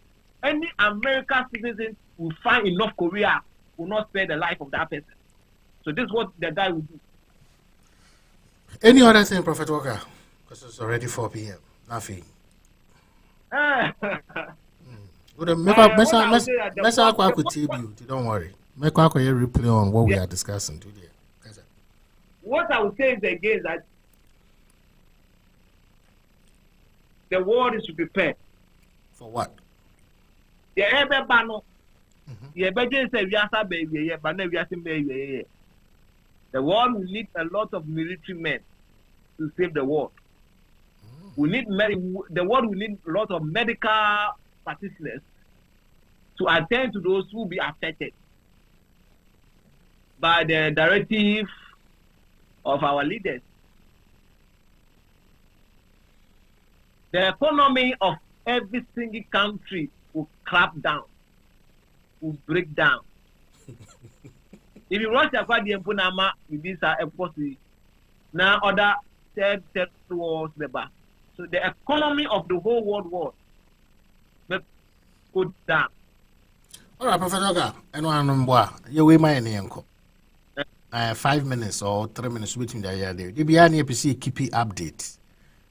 Any American citizen will find in North Korea will not spare the life of that person. So this is what the guy will do. Any other thing, Prophet Walker? Because it's already 4 p.m. Nothing. Don't worry. Make a replay on what we are discussing today. What I would say is again that the world is to prepare. For what? The ever banner. The world will need a lot of military men to save the world. The world will need a lot of medical practitioners to attend to those who will be affected by the directive of our leaders. The economy of every single country will clap down, will break down. If you rush across the Empunama with this policy, now other third wars the back. So the economy of the whole world will go down. All right, Professor Oga, and one you weigh my name. 5 minutes or 3 minutes waiting there. The Biani APC keep update.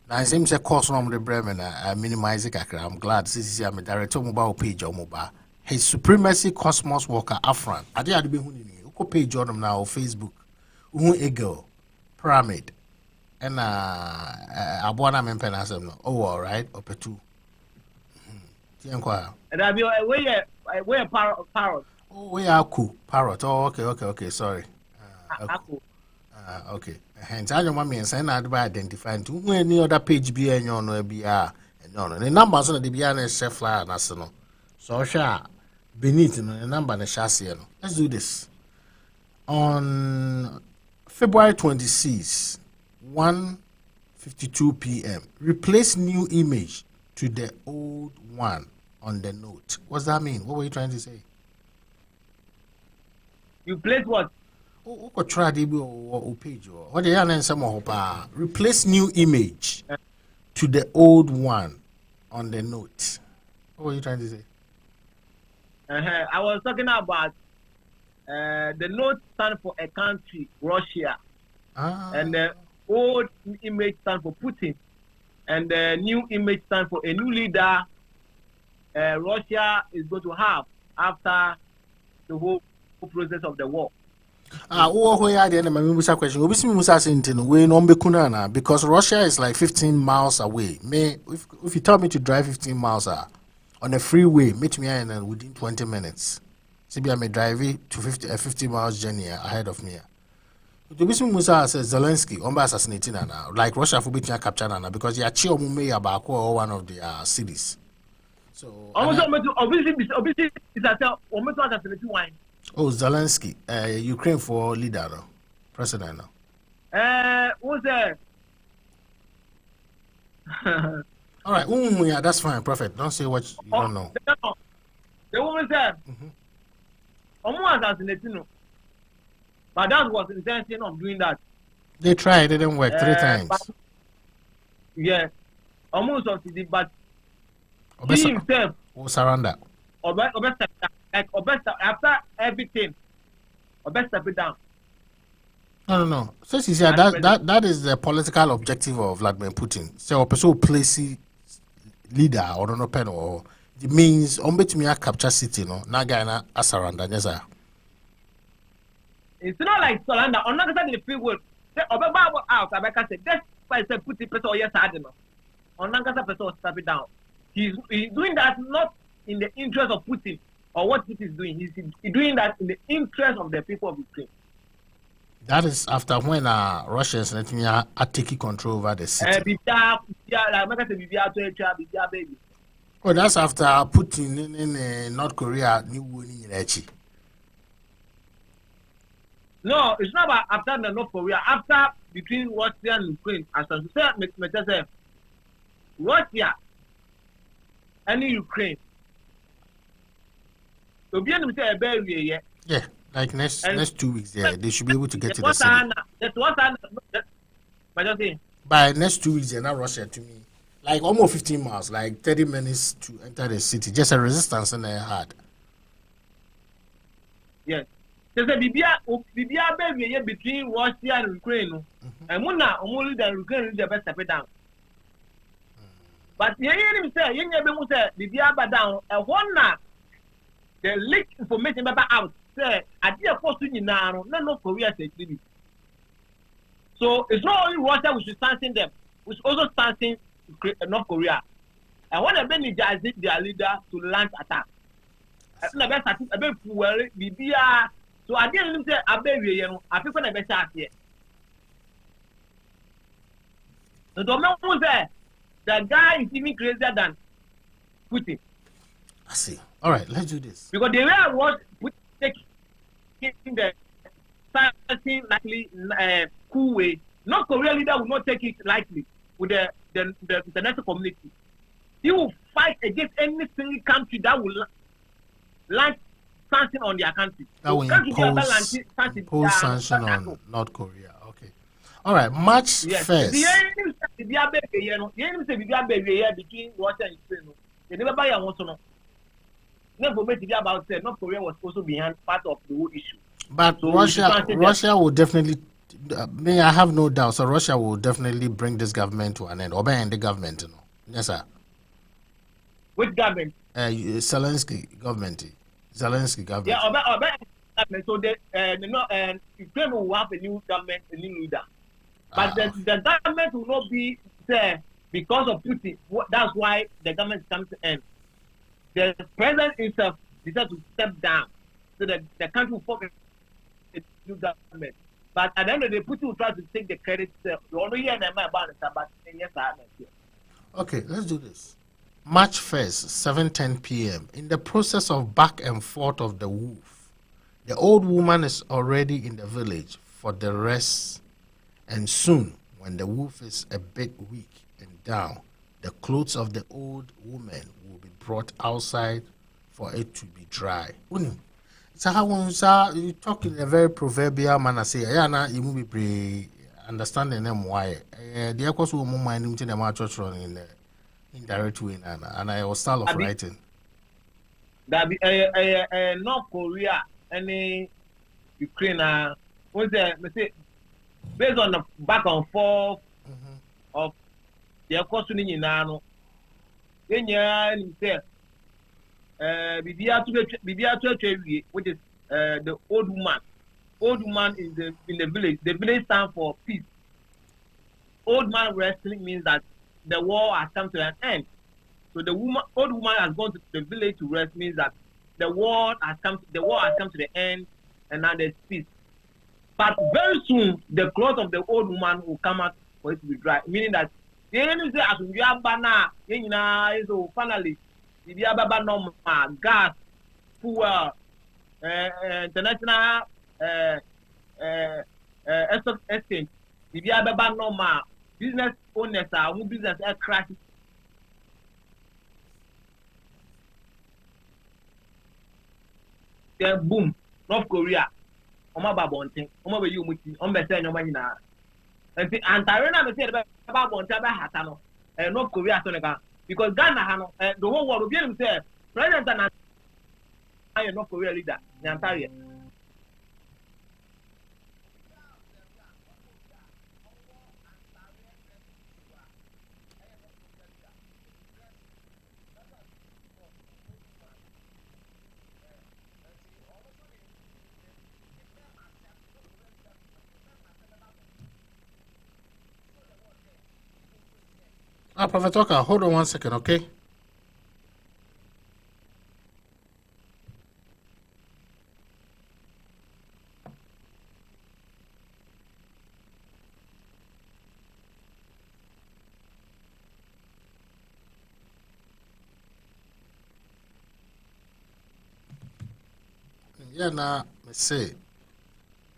Now, it seems a course from the Bremen. I minimize it. I'm glad this is a director mobile page or mobile. His Supremacy Cosmos Walker Afran. I did have to be page on them now on Facebook. Eagle Pyramid. And Abuana Mempenasem. Oh, all right. Up to 2. And I'll be where parrot. Oh, we are cool. Parrot. Oh, okay. Sorry. Okay. Hence, I don't want me and send out by identifying to any other page be and you know, be and the numbers on the Biana chef flyer national. So, shall beneath the number and the chassis. Let's do this. On February 26, 1:52 p.m., replace new image to the old one on the note. What's that mean? What were you trying to say? You place what? What try or page or what the other some replace new image to the old one on the note. What were you trying to say? I was talking about the note stand for a country, Russia, and the old image stand for Putin, and the new image stand for a new leader Russia is going to have after the whole process of the war. Question. Because Russia is like 15 miles away. If you tell me to drive 15 miles on a freeway, meet me within 20 minutes. See, I may drive it to 50 miles journey ahead of me. Musa says Zelensky on assassinating like Russia for beating capture because you are about one of the cities. So obviously is wine. Oh, Zelensky, Ukraine for leader, president. Who's that? All right, yeah, that's fine, Prophet. Don't say what you don't know. The woman said, almost assassinating. But that was the intention of doing that. They tried, it didn't work 3 times. Yeah, almost succeeded, but he himself surrender. After everything, step it down. No. So you see, that is the political objective of Vladimir Putin. So, person place leader or no pen or it means me a capture city, no. Na guy na surrender, yes sir. It's not like surrender. I'm not going to the free word. Out. I can say that's why I said Putin person yes I don't know. I'm not going to person step it down. He's doing that not in the interest of Putin or what Putin is doing. He's doing that in the interest of the people of Ukraine. That is after when Russians let me are taking control over the city. Oh, that's after Putin in North Korea new winning in Echi. No, it's not about after the North Korea. After between Russia and Ukraine, as I said, Russia and Ukraine. Yeah, like next 2 weeks, yeah, they should be able to get to the city. By next 2 weeks, they're not Russia to me. Like almost 15 miles, like 30 minutes to enter the city. Just a resistance in their heart. Yes. There's a Bibia between Russia and Ukraine. And Muna, only the Ukraine is the best step down. But you hear him say, you never say, Bibia down, and one the leak information about out say I did a post in now, no Korea say. So it's not only Russia which is sanctioning them, which also sanctioning North Korea. And when they energize their leader to launch attack. I think the best so I didn't say I think when I best here. The domain was there. The guy is even crazier than Putin. I see. All right, let's do this. Because the way I was taking the something likely cool way, North Korean leader will not take it lightly with the international community. He will fight against any single country that will launch sanction on their country. That will impose sanction on North Korea. Okay. All right, March 1st. The enemy say between Russia and Ukraine. They never buy a one so never about say North Korea was also behind part of the whole issue. But so Russia will definitely. I have no doubt. So Russia will definitely bring this government to an end, or end the government. Yes, sir. Which government? Zelensky government. Zelensky government. Yeah, government. So Ukraine will have a new government, a new leader. But the government will not be there because of Putin. That's why the government comes to end. The president himself decided to step down so that the country will form a new government. But at the end of the day, Putin will try to take the credit. You only hear them about it, but yes, I am. Okay, let's do this. March 1st, 7:10 p.m. In the process of back and forth of the wolf, the old woman is already in the village for the rest, and soon, when the wolf is a bit weak and down, the clothes of the old woman will be brought outside for it to be dry. So how you talk in a very proverbial manner, say, yeah, na you will be understanding them why. The echoes will move my name to the church in the indirect way, and I was style of writing. That be North Korea and Ukraine, based on the back and forth of the question in Nano. Then you say, which is the old woman. Old woman is in the village. The village stands for peace. Old man wrestling means that the war has come to an end. So the old woman has gone to the village to rest means that the war has come to the end, and now there's peace. But very soon the clothes of the old woman will come out for it to be dry, meaning that the enemy say as we are banana, so finally the ababa normal gas, fuel, international exchange, the ababa normal business owners are who business are crashing. Then boom, North Korea. Oma babonte, oma be you muti, oma be say nyoma nyina. Enti antarena be say be babonte be hata no. North Korea so neka because Ghana ha no, the whole world be him say president na North Korea leader, Nyantaria. Prophet Walker, hold on 1 second, okay? Yeah, now, let's see.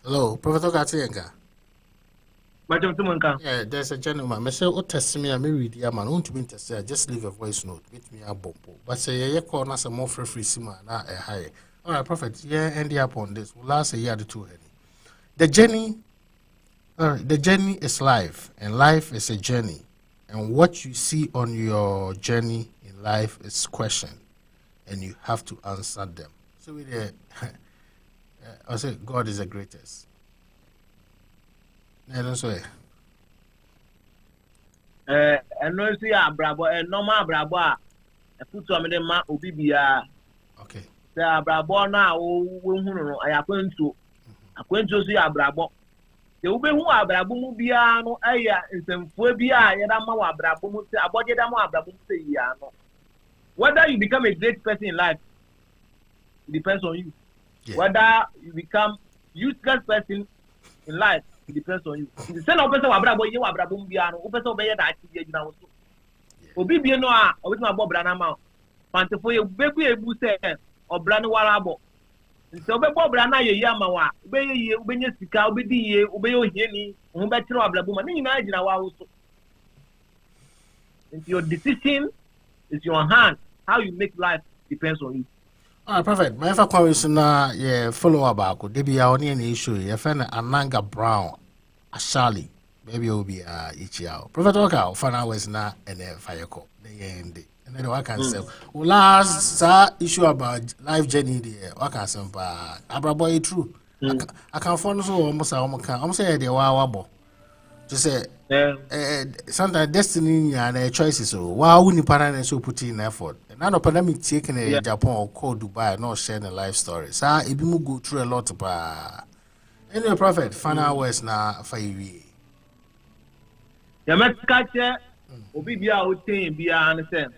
Hello, Prophet Walker, yeah, there's a gentleman. I say, "Oh, test me. I may read the man. Won't you test? Just leave a voice note. Meet me a bomb. But say, yeah, call us a more free sima na a high. All right, Prophet. Yeah, end up on this. We'll last a year to 2 The journey is life, and life is a journey. And what you see on your journey in life is question, and you have to answer them. So we I say, God is the greatest. I don't say. And no see a brabo, and normal brabo. I put some of them obibia. Okay. The brabo now, I appoint to see a brabo. The ube who are brabo mubiano, aya, in some phobia, yadama brabo, a body damo brabo say yano. Whether you become a great person in life, it depends on you. Yeah. Whether you become useless person in life, it depends on you. The same person wa brabo ye wa brabo bia no, o person be ye da ati ye gina wo so. Obi bie no a, obi ma bo bra na ma. Pantefo ye bebu ebu se obra no wara bo. Nti obi bo bra na ye ya ma wa, obi ye obi nya sika, obi di ye, obi ye ohie ni, ho be kire wa brabo ma. Ni nyina gina wa wo so. Nti your decision is your hand. How you make life depends on you. All right, perfect. My first question na follow up. Debi ya oni any issue. Your friend Ananga Brown, Ashali, maybe will be each year. Prophet Walker, for now is na and fire call. The end. And then what can say? Well, last issue about life journey there. What can say? Abraboy true. I can find so almost say the wawabo. Just say sometimes destiny and choices. So why wouldn't you parent so put in effort? Now the pandemic taking Japan or call Dubai, not sharing a life story. So it will go through a lot of anyway, Prophet, final words now for you. The Mexican Obi be out thing be understand.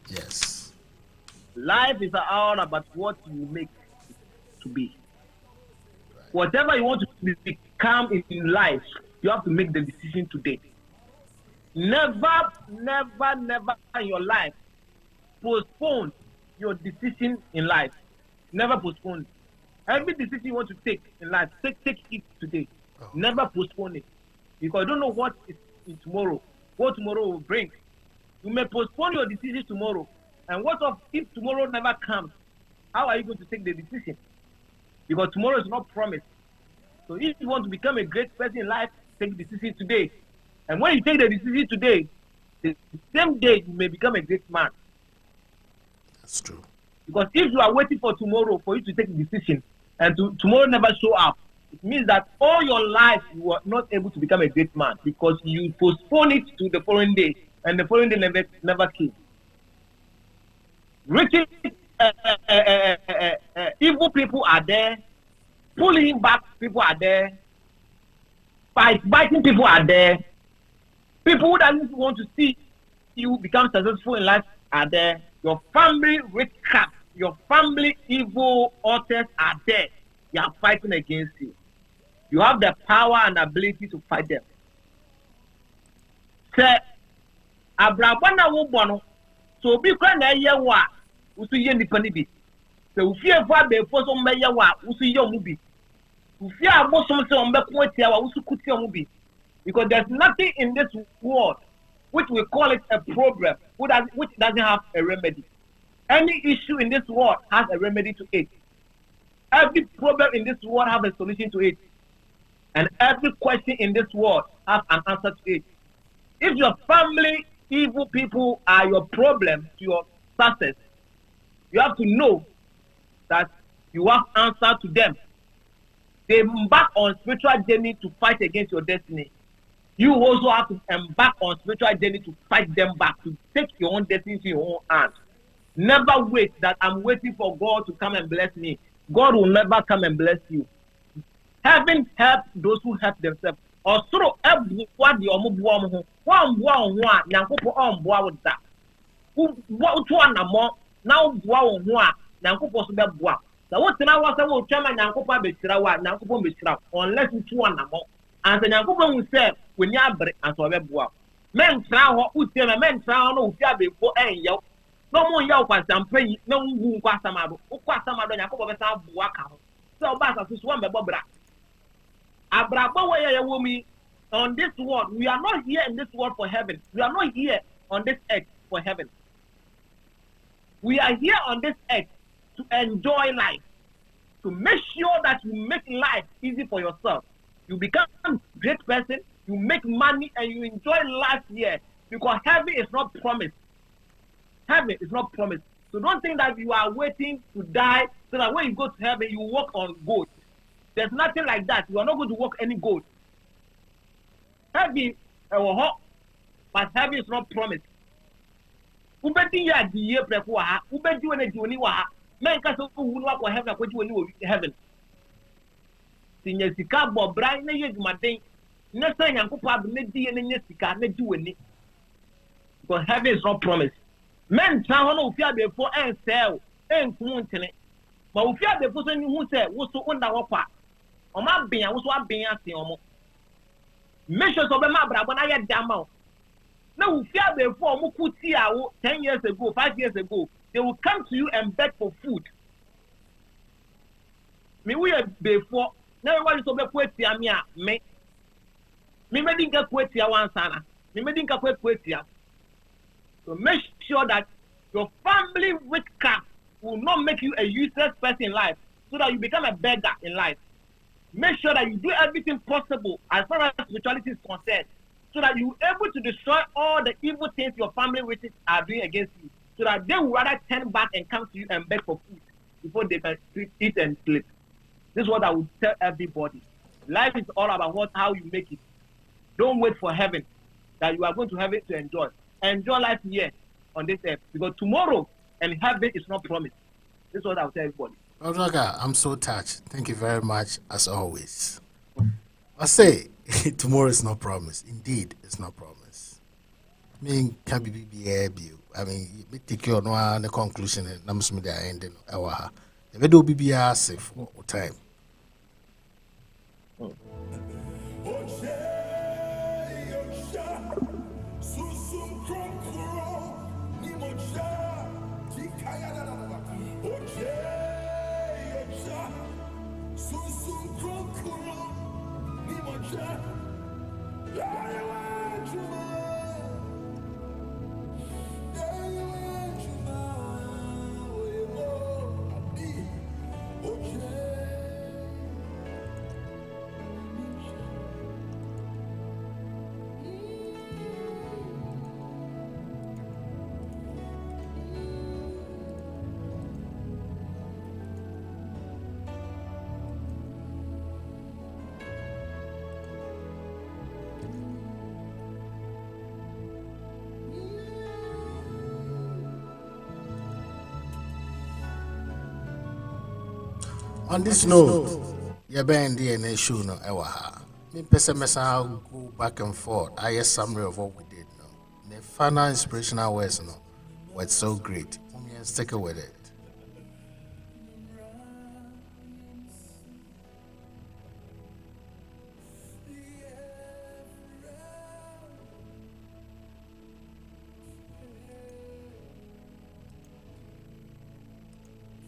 Yes. Life is all about what you make it to be. Right. Whatever you want to become in life, you have to make the decision today. Never in your life postpone your decision in life. Never postpone. Every decision you want to take in life, take it today. Oh. Never postpone it. Because you don't know what is in tomorrow, what tomorrow will bring. You may postpone your decision tomorrow. And what if tomorrow never comes? How are you going to take the decision? Because tomorrow is not promised. So if you want to become a great person in life, take the decision today. And when you take the decision today, the same day you may become a great man. That's true. Because if you are waiting for tomorrow for you to take a decision and tomorrow never show up, it means that all your life you are not able to become a great man because you postpone it to the following day, and the following day never came. Wicked, evil people are there, pulling back people are there, biting people are there, people who doesn't want to see you become successful in life are there. Your family witchcraft, your family evil authors are there. They are fighting against you. You have the power and ability to fight them. Say, Abrabana wobono, so be na yewa, usu ye nipani bi. So ufie fa be fo so mbe yewa, usu ye omubi. Ufie abo so so mbe kwetia wa usu kuti omubi. Because there's nothing in this world which we call it a problem, which doesn't have a remedy. Any issue in this world has a remedy to it. Every problem in this world has a solution to it. And every question in this world has an answer to it. If your family, evil people are your problem to your success, you have to know that you have answer to them. They embark on spiritual journey to fight against your destiny. You also have to embark on spiritual journey to fight them back, to take your own destiny into your own hands. Never wait that I'm waiting for God to come and bless me. God will never come and bless you. Heaven helps those who help themselves. Also, what the omubuamu, one Nankupo on boa with that. What one more now boa one, Nankupo Subabua. The what's now was a will chairman Nankupa Bishrawa, Nankupo Bishra, unless you two one more. And the Nankupo will say, when you are and so Webua. Men trow who tell a man trow no Jabi for a yo. No more yow for some pay, no who Quasamado, who Quasamado Nankupo Buaka. So Bassa to swim by Bobra. On this world, we are not here in this world for heaven. We are not here on this earth for heaven. We are here on this earth to enjoy life, to make sure that you make life easy for yourself. You become a great person, you make money, and you enjoy life here because heaven is not promised. Heaven is not promised. So don't think that you are waiting to die so that when you go to heaven, you walk on gold. There's nothing like that. You are not going to walk any gold. Heaven, but heaven is not promised. Ubedi ya diye prekuwa, ubedi wene jioni wa, men kaso uwunwa kwa heaven kwa jioni heaven. Sinye sika bo brai ne ye jumaden, ne sa nyankopo abu ne diye ne sika ne jioni. Because heaven is not promised. Men tran hono ufia before en sell, en kuntene. Ma ufia before so ni hu se wo so onda wo pa. Oma bia wo so abia se omo. Make sure so be ma bra bona ye dama. Now we fear before Mukuti 10 years ago, 5 years ago, they will come to you and beg for food. Me we before now everybody so be kweti amia me. Me didn't get kweti one sana. Me didn't get kweti. So make sure that your family witchcraft will not make you a useless person in life, so that you become a beggar in life. Make sure that you do everything possible as far as spirituality is concerned, so that you are able to destroy all the evil things your family witches are doing against you, so that they will rather turn back and come to you and beg for food before they can eat and sleep. This is what I would tell everybody. Life is all about how you make it. Don't wait for heaven, that you are going to heaven to enjoy. Enjoy life here on this earth, because tomorrow and heaven is not promised. This is what I would tell everybody. Raga, I'm so touched. Thank you very much, as always. I say, tomorrow is not promised. Indeed, it's not promised. I mean, can be I mean, we take your no the conclusion and I'm assuming they are ending our. The video will be safe for time. On this note, your band DNA show no ewaha. Me person go back and forth. I hear summary of what we did. No, the final inspirational words no, was so great. Stick with it.